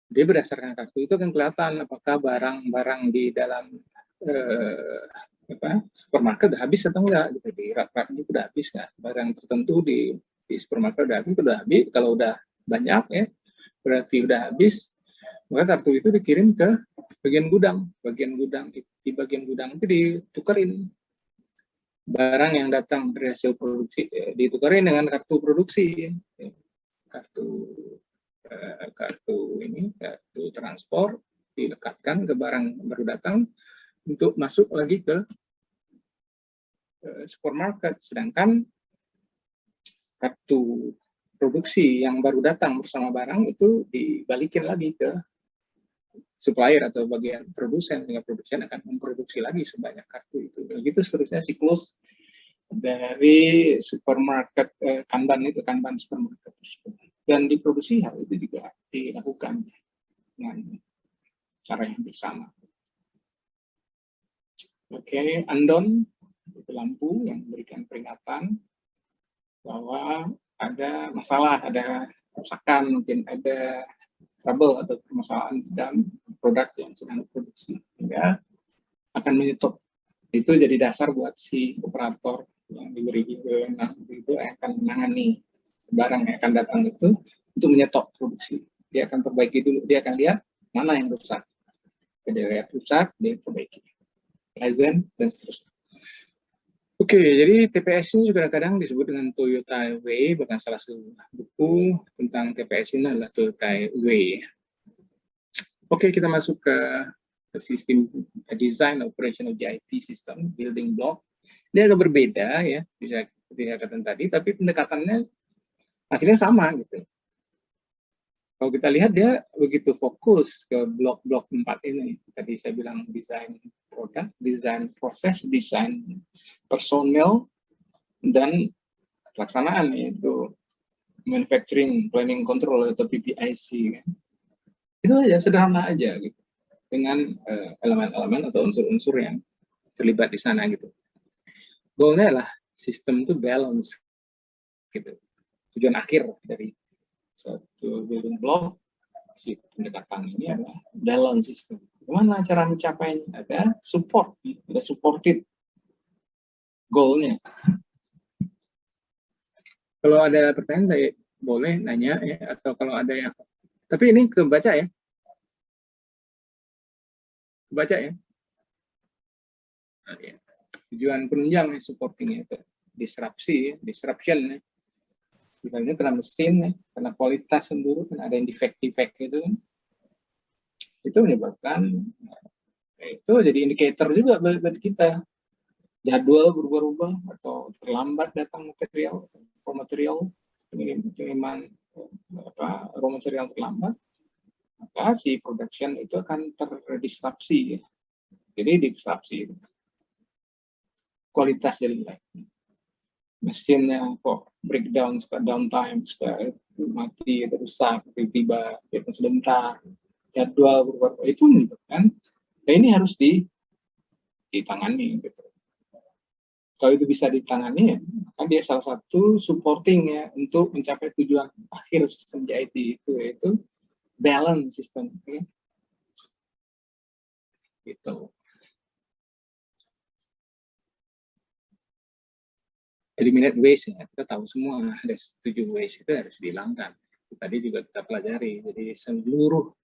Jadi berdasarkan kartu itu kan kelihatan apakah barang-barang di dalam supermarket udah habis atau enggak gitu. Di rak-raknya udah habis nggak, barang tertentu di supermarket udah habis, kalau udah banyak ya berarti udah habis, maka kartu itu dikirim ke bagian gudang. Di bagian gudang itu ditukerin barang yang datang dari hasil produksi, ditukerin dengan kartu produksi, kartu kartu transport dilekatkan ke barang baru datang untuk masuk lagi ke supermarket, sedangkan kartu produksi yang baru datang bersama barang itu dibalikin lagi ke supplier atau bagian produsen, sehingga produsen akan memproduksi lagi sebanyak kartu itu. Begitu seterusnya siklus dari supermarket kanban supermarket tersebut. Dan diproduksi hal itu juga dilakukan dengan cara yang bersama. Oke, andon itu lampu yang memberikan peringatan bahwa ada masalah, ada kerusakan, mungkin ada trouble atau permasalahan dalam produk yang sedang diproduksi, sehingga akan menyetop. Itu jadi dasar buat si operator yang diberi itu akan menangani barang yang akan datang itu untuk menyetop produksi. Dia akan perbaiki dulu, dia akan lihat mana yang rusak. Dia lihat rusak, dia perbaiki. Kaizen dan seterusnya. Oke, jadi TPS ini juga kadang disebut dengan Toyota Way, bahkan salah satu buku tentang TPS ini adalah Toyota Way. Oke, kita masuk ke sistem design operational GIT system, building block. Ini agak berbeda ya, bisa dikatakan tadi, tapi pendekatannya akhirnya sama gitu. Kalau kita lihat dia begitu fokus ke blok-blok 4 ini. Tadi saya bilang desain produk, desain proses, desain personel, dan pelaksanaan, yaitu manufacturing planning control atau PPIC. Itu aja, sederhana aja gitu. Dengan elemen-elemen atau unsur-unsur yang terlibat di sana gitu. Goalnya adalah sistem itu balance gitu. Tujuan akhir dari suatu building block si pendekatan ini adalah balance system. Gimana cara mencapainya? Ada support, ada supported goalnya. Kalau ada pertanyaan saya boleh nanya ya, atau kalau ada yang, tapi ini kebaca ya, kebaca ya. Nah, ya. Tujuan penunjang ya, supporting itu disruption ya. Misalnya kena mesin, karena kualitas sendiri, kan ada yang defect itu, itu menyebabkan itu jadi indikator juga bagi kita. Jadwal berubah-ubah atau terlambat datang material, raw material, pengiriman raw material terlambat, maka si production itu akan terdisrupsi. Jadi disrupsi, kualitas jadi jelek. Mesinnya kok breakdown, suka downtime, suka mati, rusak, tiba-tiba sebentar, jadwal berubah, itu menyebabkan ini harus ditangani gitu. Kalau itu bisa ditangani, maka dia salah satu supporting ya untuk mencapai tujuan akhir sistem GIT itu, yaitu balance system, ya. Gitu. Eliminate waste ya, kita tahu semua ada 7 waste itu harus dihilangkan. Tadi juga kita pelajari, jadi seluruh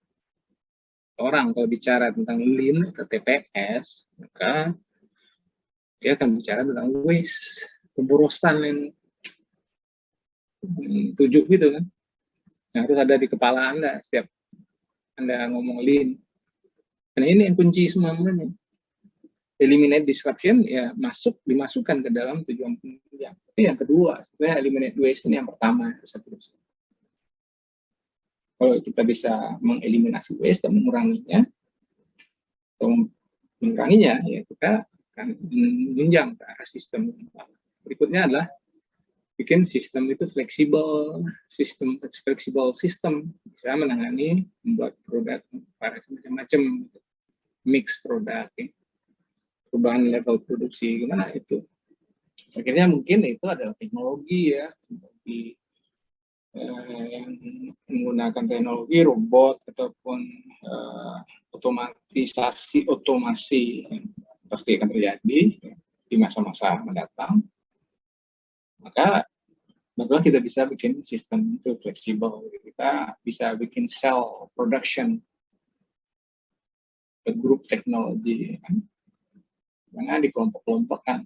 orang kalau bicara tentang lean atau TPS, maka dia akan bicara tentang waste, pemborosan yang 7 gitu kan, yang harus ada di kepala Anda setiap Anda ngomong lean. Karena ini yang kunci semuanya. Eliminate disruption ya dimasukkan ke dalam tujuan penunjang. Tapi yang kedua, sebenarnya eliminate waste ini yang pertama. Kalau kita bisa mengeliminasi waste dan menguranginya, atau menguranginya, ya kita akan menunjang ke arah sistem. Berikutnya adalah bikin sistem itu fleksibel, sistem bisa menangani, membuat produk macam-macam, mix produk, ya. Perubahan level produksi gimana itu. Akhirnya mungkin itu adalah teknologi ya, teknologi yang menggunakan teknologi robot ataupun otomasi yang pasti akan terjadi di masa-masa mendatang. Maka masalah kita bisa bikin sistem itu fleksibel, kita bisa bikin cell production, grup teknologi, kan? Karena dikelompok-kelompokkan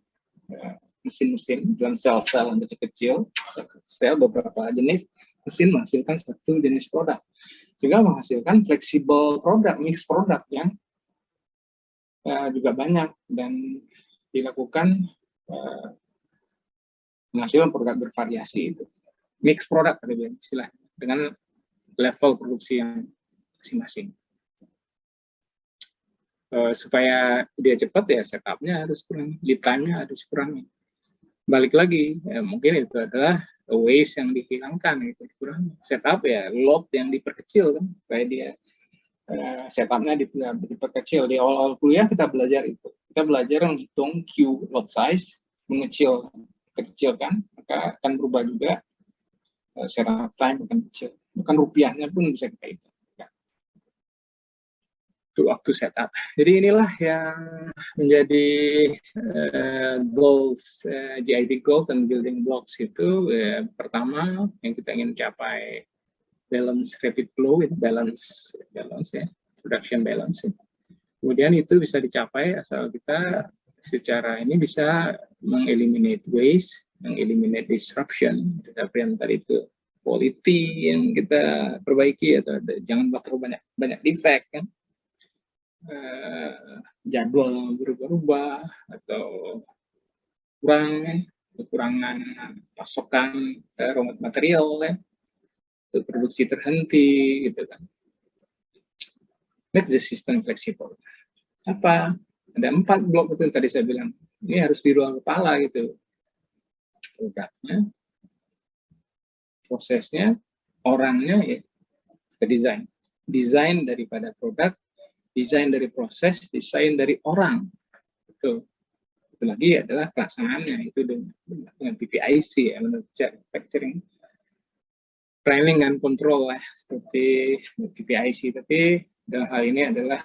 mesin-mesin dalam sel-sel yang kecil-kecil, sel beberapa jenis, mesin menghasilkan satu jenis produk, sehingga menghasilkan fleksibel produk, mix produk yang juga banyak dan dilakukan menghasilkan produk bervariasi itu. Mix produk tadi istilah dengan level produksi yang masing-masing. Supaya dia cepat ya setupnya harus kurang, lead time-nya harus kurang. Balik lagi, ya, mungkin itu adalah waste yang dihilangkan, itu kurang. Setup ya load yang diperkecil kan, supaya dia setupnya diperkecil. Di awal-awal kuliah kita belajar itu. Kita belajar menghitung Q load size, kecilkan, maka akan berubah juga setup time akan kecil. Bukan rupiahnya pun bisa kita hitung. Itu waktu setup. Jadi inilah yang menjadi goals, GIT goals and building blocks itu. Pertama yang kita ingin capai balance rapid flow, balance ya, production balance. Kemudian itu bisa dicapai asal kita secara ini bisa mengeliminate waste, mengeliminate disruption, seperti yang tadi itu quality yang kita perbaiki atau jangan terlalu banyak defect kan. Jadwal berubah-ubah atau kekurangan pasokan raw material ya, atau produksi terhenti gitu kan. Make the system flexible. Apa? Ada 4 blok itu yang tadi saya bilang. Ini harus di ruang kepala gitu. Produknya, prosesnya, orangnya ya kita desain. Desain daripada produk, desain dari proses, desain dari orang. Itu lagi adalah pelaksanaannya itu dengan PPIC ya, manufacturing planning dan control lah seperti PPIC. Tapi dalam hal ini adalah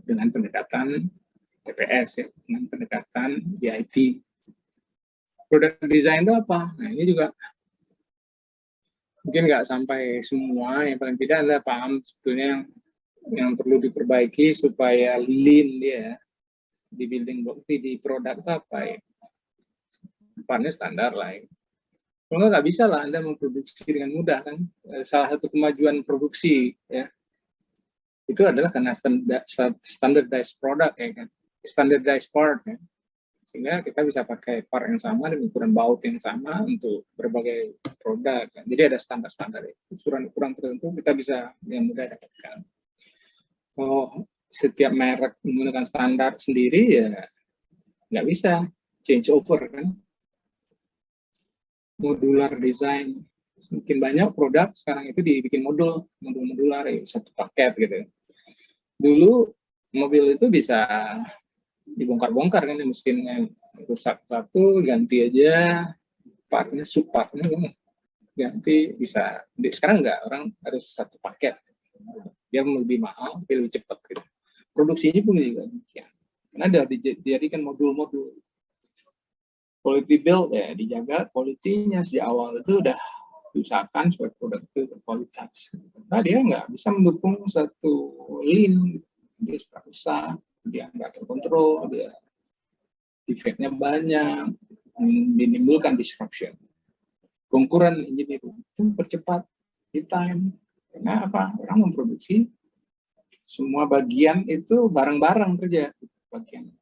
dengan pendekatan TPS ya, dengan pendekatan GIT. Product design itu apa? Nah ini juga mungkin nggak sampai semua, yang paling tidak Anda paham sebetulnya yang perlu diperbaiki supaya lean dia di building block di produk apa ya. Depannya standar lah ya. Kalau nggak bisa lah Anda memproduksi dengan mudah kan. Salah satu kemajuan produksi ya itu adalah karena standardized product ya kan, standardized part ya. Sehingga kita bisa pakai part yang sama dan ukuran baut yang sama untuk berbagai produk. Jadi ada standar-standar ya. Ukuran tertentu kita bisa yang mudah dapatkan. Kalau setiap merek menggunakan standar sendiri ya nggak bisa change over kan. Modular design, semakin banyak produk sekarang itu dibikin modular ya, satu paket gitu. Dulu mobil itu bisa dibongkar-bongkar kan, mesinnya rusak satu ganti aja partnya, subpartnya ganti bisa. Sekarang enggak, orang harus satu paket, dia lebih mahal tapi lebih cepat gitu. Produksinya pun juga demikian karena ada dijadikan modul-modul. Quality build ya dijaga, quality-nya sejak awal itu udah diusahakan supaya produk itu berkualitas. Nah dia nggak bisa mendukung satu lean, dia suka rusak, dia nggak terkontrol, dia defect-nya banyak, menimbulkan disruption. Konkuren engineering itu percepat lead time. Karena apa? Orang memproduksi semua bagian itu bareng-bareng kerja, bagian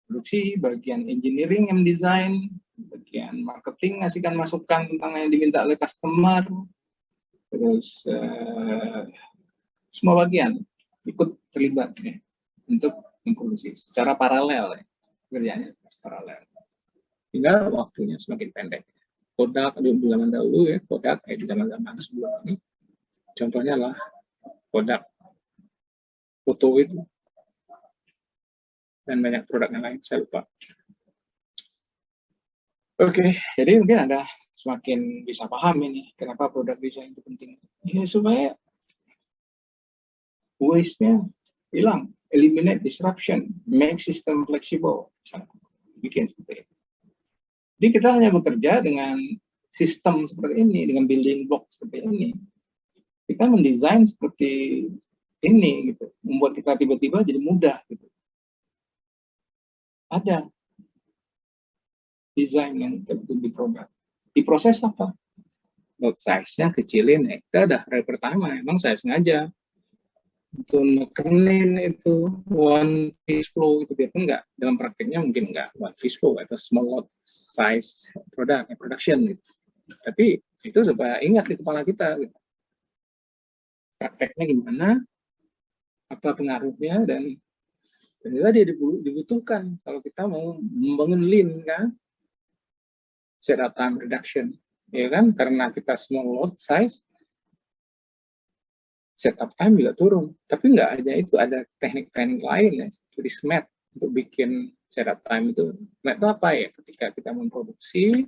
produksi, bagian engineering yang desain, bagian marketing ngasihkan masukan tentang yang diminta oleh customer, terus semua bagian ikut terlibat ya, untuk memproduksi secara paralel ya, kerjanya paralel. Hingga waktunya semakin pendek. Kodak di zaman dahulu ya, Kodak di zaman-zaman sebelum ini, contohnya lah Kodak foto itu, dan banyak produk yang lain, saya lupa. Oke, jadi mungkin Anda semakin bisa paham ini, kenapa produk design itu penting. Ya, supaya waste-nya hilang, eliminate disruption, make system flexible. Bikin seperti itu. Jadi kita hanya bekerja dengan sistem seperti ini, dengan building block seperti ini. Kita mendesain seperti ini, gitu, membuat kita tiba-tiba jadi mudah, gitu. Ada desain yang terbentuk di produk. Diproses apa? Lot size-nya kecilin, ya. Kita udah hari pertama, emang saya sengaja untuk nekenin itu one piece flow itu, biarpun nggak dalam prakteknya mungkin nggak one piece flow atau small lot size production gitu. Tapi itu supaya ingat di kepala kita gitu. Prakteknya gimana, apa pengaruhnya, dan juga dia dibutuhkan kalau kita mau membangun lean kan, setup time reduction, ya kan, karena kita small lot size, setup time juga turun. Tapi nggak hanya itu, ada teknik-teknik lain ya, seperti SMART untuk bikin setup time itu. SMART itu apa ya? Ketika kita memproduksi,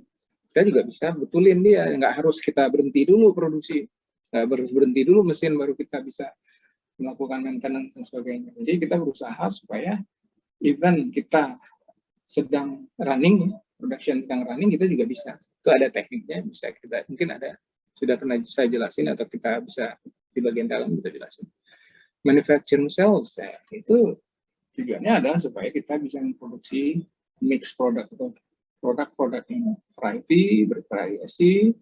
kita juga bisa betulin dia, nggak harus kita berhenti dulu produksi, nggak harus berhenti dulu mesin baru kita bisa melakukan maintenance dan sebagainya. Jadi kita berusaha supaya even kita sedang running, production sedang running, kita juga bisa. Itu ada tekniknya, bisa kita, mungkin ada, sudah pernah saya jelasin, atau kita bisa di bagian dalam kita jelasin. Manufacturing cells, ya, itu tujuannya adalah supaya kita bisa memproduksi mix produk atau produk-produk yang variety, bervariasi,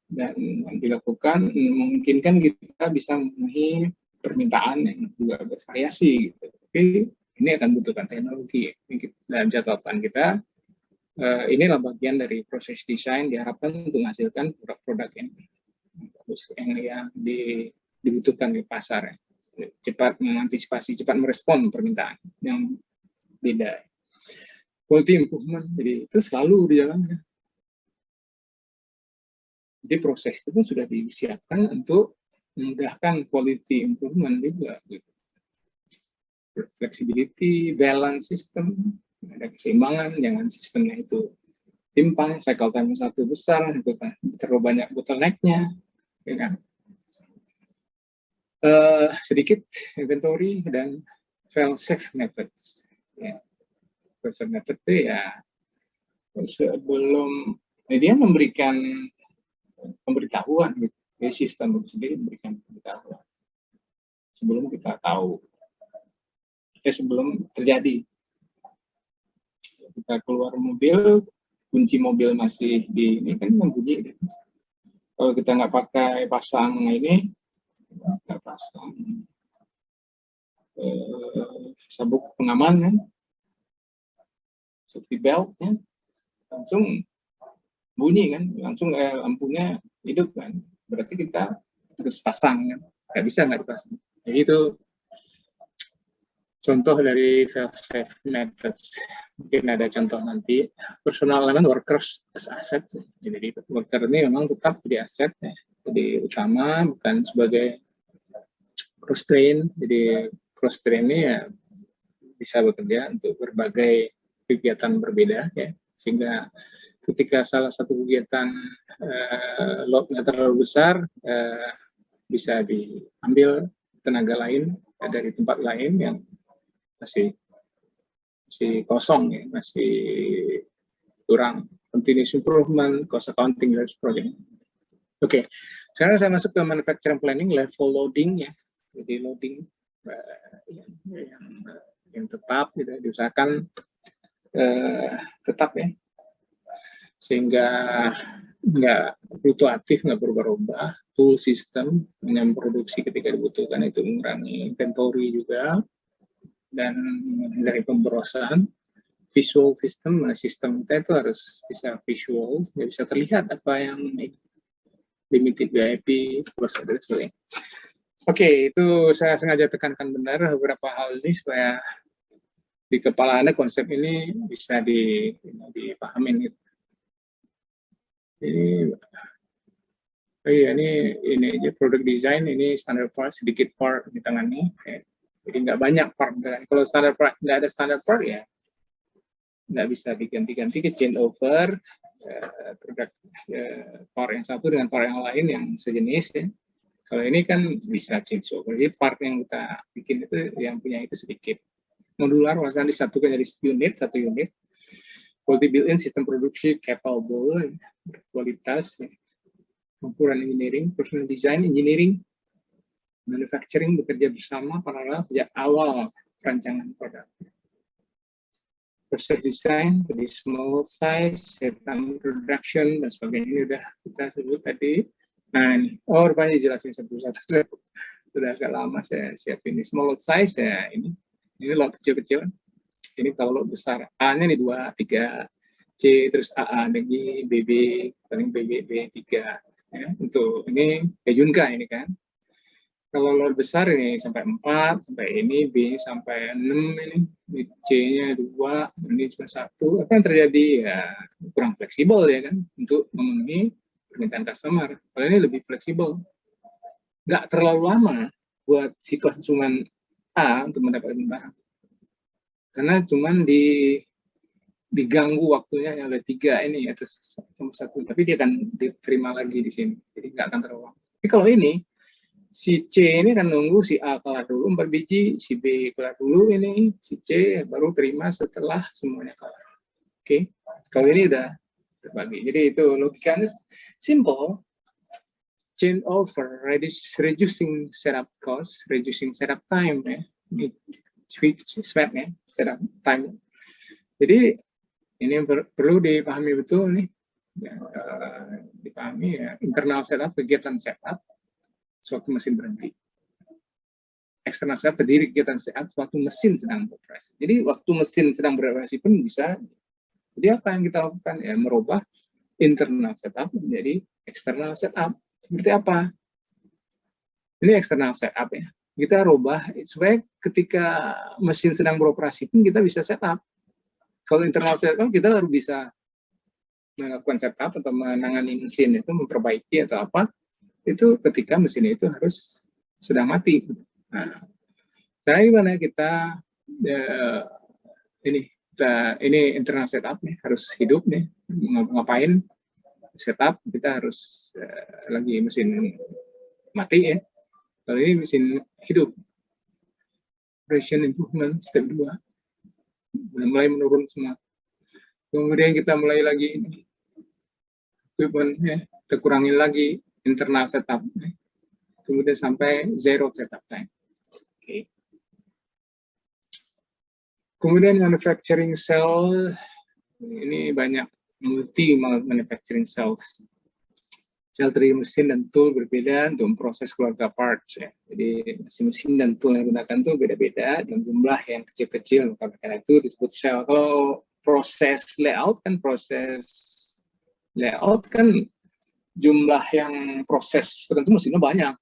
dan dilakukan memungkinkan kita bisa memenuhi permintaan yang juga bervariasi gitu. Tapi ini akan butuhkan teknologi. Dalam catatan kita, inilah bagian dari proses desain diharapkan untuk menghasilkan produk-produk yang bagus, yang dibutuhkan di pasar. Cepat mengantisipasi, cepat merespon permintaan yang beda. Quality improvement, jadi itu selalu di jalannya. Jadi proses itu sudah disiapkan untuk memudahkan quality improvement juga. Gitu. Flexibility, balance system, ada keseimbangan, jangan sistemnya itu timpang, cycle time satu besar, terlalu banyak bottleneck-nya, ya kan? Sedikit inventory dan fail-safe methods. Ya. Fail-safe method itu ya sebelum dia memberikan pemberitahuan, gitu. Jadi sistem itu sendiri memberikan pemberitahuan sebelum kita tahu, sebelum terjadi. Kita keluar mobil, kunci mobil masih di ini kan bunyi. Kalau kita nggak pakai pasang ini, nggak pasang sabuk pengaman kan, safety belt ya, langsung bunyi kan, langsung lampunya hidup kan, berarti kita terus pasang kan, nggak bisa nggak dipasang. Jadi itu contoh dari fail-safe methods. Mungkin ada contoh nanti. Personal element workers as asset. Jadi worker ini memang tetap jadi aset ya. Jadi utama, bukan sebagai cross train. Jadi cross train ini ya bisa bekerja untuk berbagai kegiatan berbeda ya. Sehingga ketika salah satu kegiatan load-nya terlalu besar, bisa diambil tenaga lain dari tempat lain yang masih kosong ya, masih kurang continuous improvement, cost accounting dan sebagainya. Oke, sekarang saya masuk ke manufacturing planning level loading ya. Jadi loading yang tetap gitu, diusahakan tetap ya, sehingga nggak fluktuatif, nggak berubah-ubah. Tool system yang produksi ketika dibutuhkan itu mengurangi inventory juga, dan dari pemborosan. Visual system, sistem kita itu harus bisa visual, bisa terlihat apa yang limited VIP, dan sebagainya. Oke, itu saya sengaja tekankan benar beberapa hal ini supaya di kepala Anda konsep ini bisa dipahami. Ini aja product design, ini standard part, sedikit part di tangan ini. Jadi nggak banyak part. Kalau standard part, nggak ada standard part ya nggak bisa diganti-ganti, ke change over produk part yang satu dengan part yang lain yang sejenis ya. Kalau ini kan bisa change over. Jadi part yang kita bikin itu yang punya itu sedikit. Modular, maksudnya disatukan jadi satu unit. Quality built-in, sistem produksi capable, kualitas, ya. Campuran engineering, personal design, engineering, manufacturing bekerja bersama paralel sejak awal perancangan produk. proses desain, jadi small size, setup production, dan sebagainya. Ini udah kita sebut tadi. Nah, ini, rupanya jelasin satu-satu. Sudah agak lama saya siapin ini. Small lot size, ya ini lot kecil-kecil. Ini kalau lot besar, A-nya nih 2, 3, C, terus AA, lagi BB, paling BB, B3. Ya, untuk ini Junka ini kan. Kalau lot besar ini sampai 4, sampai ini B sampai 6 ini C-nya 2, ini cuma 1. Apa yang terjadi? Ya kurang fleksibel ya kan untuk memenuhi permintaan customer. Kalau ini lebih fleksibel. Nggak terlalu lama buat si konsumen A untuk mendapatkan barang. Karena cuman diganggu waktunya yang ada 3 ini atau 1, tapi dia akan diterima lagi di sini. Jadi nggak akan terlalu lama. Tapi kalau ini si C ini kan nunggu si A kelar dulu 4 biji, si B kelar dulu ini, si C baru terima setelah semuanya kelar. Oke, kalau ini udah terbagi. Jadi itu logikanya simple. Change over, reducing setup cost, reducing setup time ya. Ini swap ya, setup time. Jadi ini perlu dipahami betul nih. Ya, dipahami ya, internal setup, kegiatan setup sewaktu mesin berhenti. Eksternal setup terdiri kegiatan setup waktu mesin sedang beroperasi. Jadi waktu mesin sedang beroperasi pun bisa. Jadi apa yang kita lakukan? Ya merubah internal setup menjadi eksternal setup. Seperti apa? Ini eksternal setup ya. Kita rubah supaya ketika mesin sedang beroperasi pun kita bisa setup. Kalau internal setup kita baru bisa melakukan setup atau menangani mesin itu, memperbaiki atau apa. Itu ketika mesin itu harus sedang mati. Nah, cara gimana kita ini internal setup nih harus hidup nih, ngapain setup kita harus lagi mesin mati ya. Kalau ini mesin hidup, operation improvement step 2 mulai menurun semua. Kemudian kita mulai lagi ini equipment ya, kita kurangin lagi internal setup, kemudian sampai zero setup time. Okay. Kemudian manufacturing cell, ini banyak multi manufacturing cells. Sel terdiri mesin dan tool berbeda untuk memproses keluarga parts. Ya. Jadi mesin dan tool yang digunakan itu beda-beda dan jumlah yang kecil-kecil. Karena itu disebut sel. Kalau proses layout kan jumlah yang proses tertentu mesinnya banyak,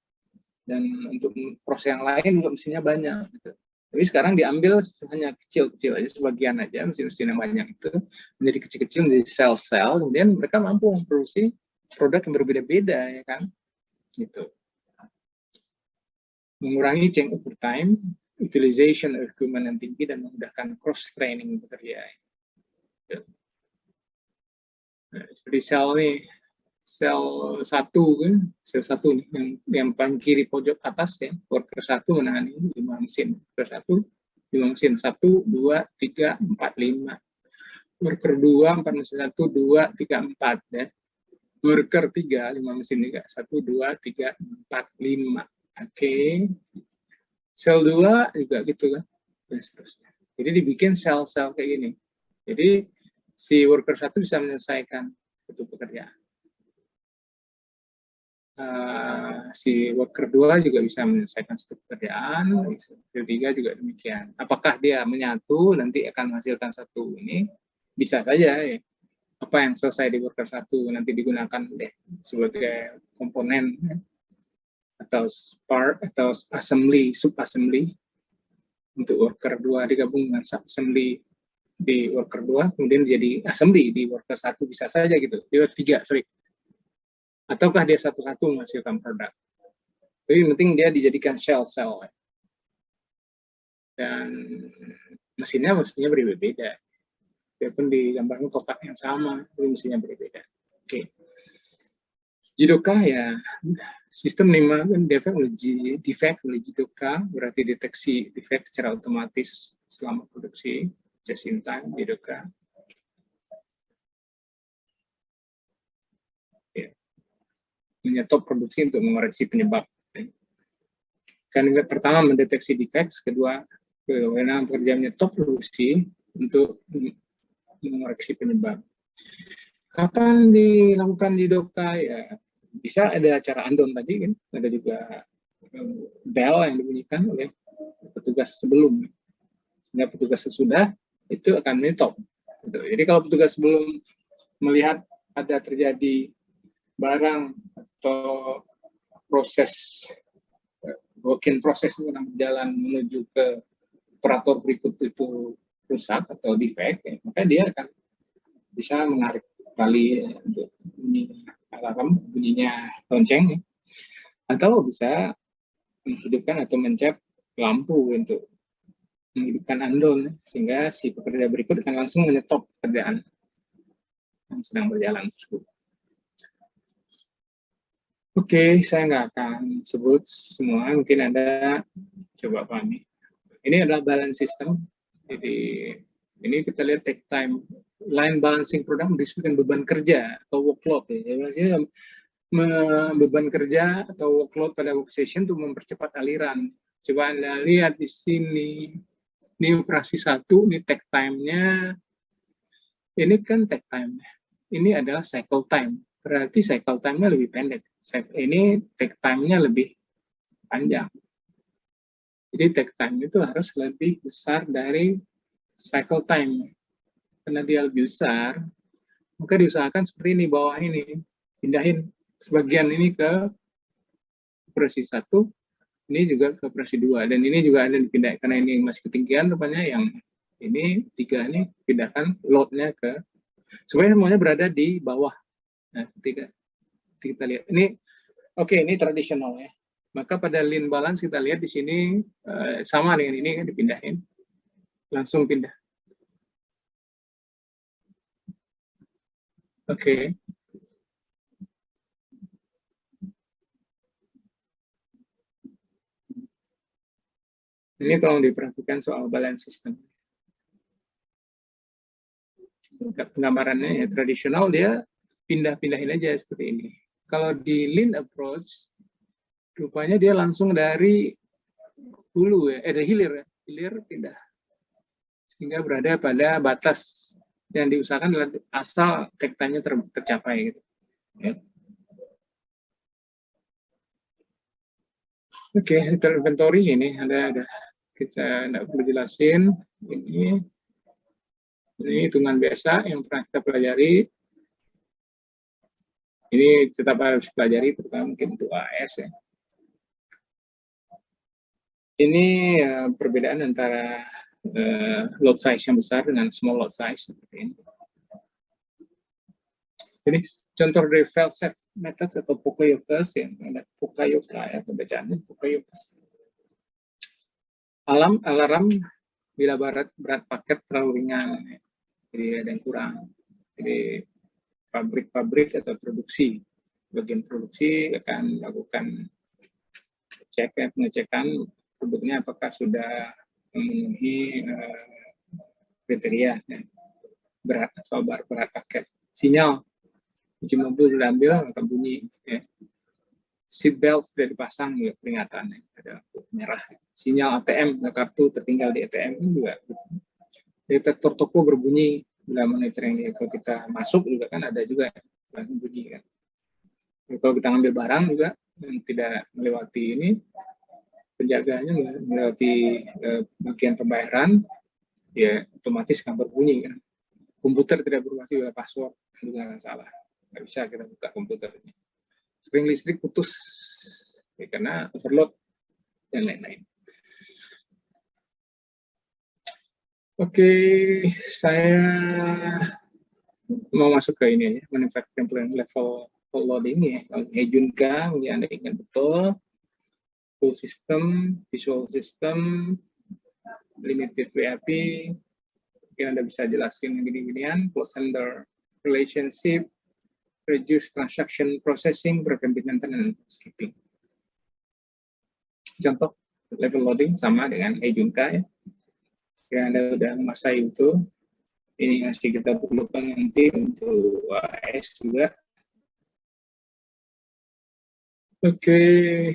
dan untuk proses yang lain juga mesinnya banyak gitu. Tapi sekarang diambil hanya kecil-kecil aja, sebagian aja mesin-mesin yang banyak itu menjadi kecil-kecil, menjadi sel-sel, kemudian mereka mampu memproduksi produk yang berbeda-beda ya kan gitu. Mengurangi change over time, utilization of equipment yang tinggi, dan memudahkan cross training bekerja gitu. Nah, seperti sel nih, sel 1 kan, sel 1 nih yang paling kiri pojok atas ya, worker 1 menangani 5 mesin, worker 1 5 mesin, 1 2 3 4 5, worker 2 4 mesin, 1 2 3 4 ya, worker 3 5 mesin juga, 1 2 3 4 5. Oke, sel 2 juga gitu kan, dan seterusnya. Jadi dibikin sel-sel kayak gini. Jadi si worker 1 bisa menyelesaikan itu pekerjaan. Si worker 2 juga bisa menyelesaikan satu pekerjaan, ketiga juga demikian. Apakah dia menyatu nanti akan menghasilkan satu ini? Bisa saja ya. Apa yang selesai di worker 1 nanti digunakan deh sebagai komponen ya, atau part atau assembly, sub-assembly untuk worker 2 digabung dengan sub-assembly di worker 2, kemudian jadi assembly di worker 1, bisa saja gitu. Di worker 3, sorry. Ataukah dia satu-satu menghasilkan produk. Tapi yang penting dia dijadikan shell-shell. Dan mesinnya berbeda-beda. Walaupun digambarkan kotak yang sama, tapi mesinnya berbeda. Oke. Jidoka ya, sistem minimal defect oleh Jidoka, berarti deteksi defect secara otomatis selama produksi, just in time, Jidoka. Menyetop produksi untuk mengoreksi penyebab. Kan pertama mendeteksi defect, kedua kewenangan pekerja menyetop produksi untuk mengoreksi penyebab. Kapan dilakukan di Doka? Ya, bisa ada acara andon tadi kan, ada juga bell yang dibunyikan oleh petugas sebelum, sehingga petugas sesudah itu akan menitop. Gitu. Jadi kalau petugas sebelum melihat ada terjadi barang atau proses working proses yang berjalan menuju ke operator berikut itu rusak atau defect, ya, maka dia akan bisa menarik tali untuk bunyi alarm, bunyinya lonceng, ya, atau bisa menghidupkan atau mencet lampu untuk menghidupkan andon, sehingga si pekerja berikut akan langsung menyetop pekerjaan yang sedang berjalan tersebut. Oke, saya nggak akan sebut semua, mungkin Anda coba pahami. Ini adalah balance system, jadi ini kita lihat take time. Line balancing program disebutkan beban kerja atau workload. Ya. Maksudnya beban kerja atau workload pada workstation untuk mempercepat aliran. Coba Anda lihat di sini, ini operasi 1, ini take time-nya. Ini kan take time. Ini adalah cycle time. Berarti cycle time-nya lebih pendek. Ini take time-nya lebih panjang. Jadi take time itu harus lebih besar dari cycle time. Karena dia lebih besar, maka diusahakan seperti ini, bawah ini. Pindahin sebagian ini ke operasi 1, ini juga ke operasi 2. Dan ini juga ada dipindah, karena ini masih ketinggian rupanya, yang ini 3 ini pindahkan load-nya ke, supaya semuanya berada di bawah. Nah, ketika kita lihat, ini oke, ini tradisional ya. Maka pada lean balance kita lihat di sini sama dengan ini kan, dipindahin. Langsung pindah. Oke. Ini tolong diperhatikan soal balance system. Penggambarannya ya tradisional, dia pindah-pindahin aja seperti ini. Kalau di lean approach, rupanya dia langsung dari hulu ya, dari hilir ya, hilir pindah. Sehingga berada pada batas yang diusahakan adalah asal take time-nya tercapai gitu. Ya. Oke, inventory ini ada kita tidak perlu jelasin. Ini hitungan biasa yang pernah kita pelajari. Ini tetap harus pelajari, terutama mungkin untuk AS ya. Ini perbedaan antara load size yang besar dengan small load size seperti ini. Jadi contoh dari fail safe methods atau Poka-Yokas, yang ada Poka-Yoka ya pembacaannya Poka-Yokas. Alarm bila berat paket terlalu ringan, jadi ada yang kurang. Jadi pabrik-pabrik atau produksi, bagian produksi akan melakukan pengecekan produknya apakah sudah memenuhi kriteria ya, berat atau berat paket. Sinyal kunci mobil sudah ambil maka bunyi ya. Seat belt sudah dipasang ya, peringatan ya, ada merah. Sinyal ATM, kartu tertinggal di ATM juga. Detektor toko berbunyi bila monitoring. Kalau kita masuk juga kan ada juga bunyi kan. Kalau kita ngambil barang juga yang tidak melewati ini, penjaganya melewati bagian pembayaran, ya otomatis akan berbunyi kan. Komputer tidak berfungsi oleh password juga salah, nggak bisa kita buka komputernya. Spring listrik putus ya, karena overload dan lain-lain. Oke, saya mau masuk ke ini ya, manufacturing plan level loading ya. Hejunka, ini Anda ingat betul. Full system, visual system, limited WAP. Mungkin Anda bisa jelasin gini-ginian. Close handler relationship, reduce transaction processing, preventive maintenance, skipping. Contoh level loading sama dengan Hejunka ya. Jika Anda sudah menguasai itu, ini masih kita perlukan nanti untuk AS juga. Oke,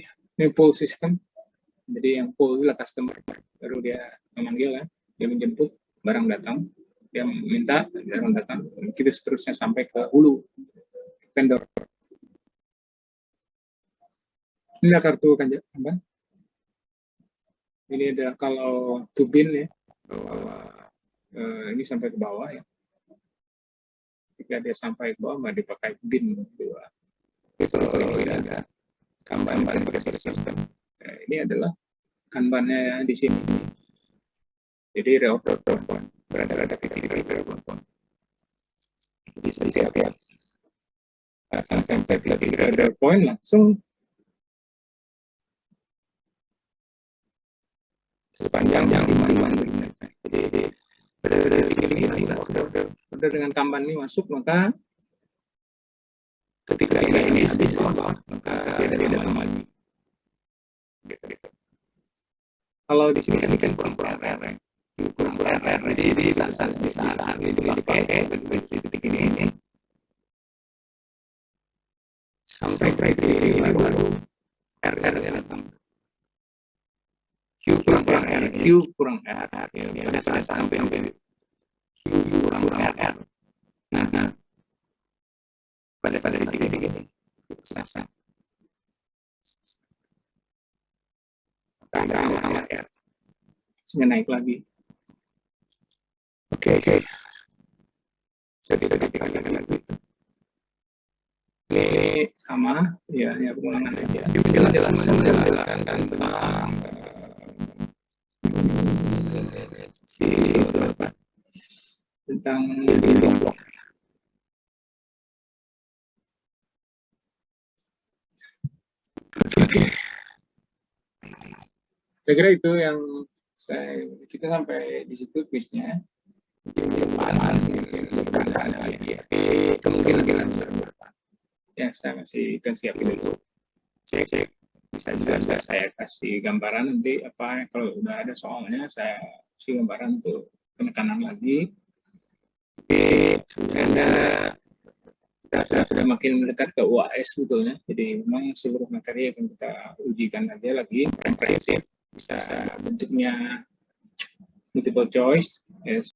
ini pull system. Jadi yang pull adalah customer, baru dia memanggil ya, dia menjemput. barang datang, dia minta barang datang, begitu seterusnya sampai ke hulu vendor. Ini kartu Kanban. Ini adalah kalau tubin ya, ini sampai ke bawah ya. Ketika dia sampai ke bawah, nggak dipakai bin dua. Kalau ini ada Kanban sistem. Ini adalah Kanbannya di sini. Jadi reorder point berada di reorder point. Bisa lihat. Sampai di reorder point langsung sepanjang yang 5 menit. Jadi order dengan Kanban ini masuk, maka ketika ini habis, maka dia lama lagi. Gitu. Kalau di sini kan kurang lereng, jadi di saat itu dipakai di titik ini sampai ke baru RR datang. Q kurang R, pada saat sampai Q kurang R. Nah, pada saat titik ini selesai. R. Sehingga naik lagi. Oke. Jadi lagi. Ini sama, ya pengulangan aja. Menjelaskan tentang tentang building block. Saya kira itu yang kita sampai di situ kuisnya. Kemungkinan kita bisa berdepan. Ya, saya masih akan siapin dulu. Cek. Bisa juga saya kasih gambaran nanti apa kalau udah ada soalnya saya kasih gambaran untuk penekanan lagi. Sudah makin mendekat ke UAS sebetulnya. Jadi memang seluruh materi akan kita ujikan aja lagi komprehensif. Bisa bentuknya multiple choice.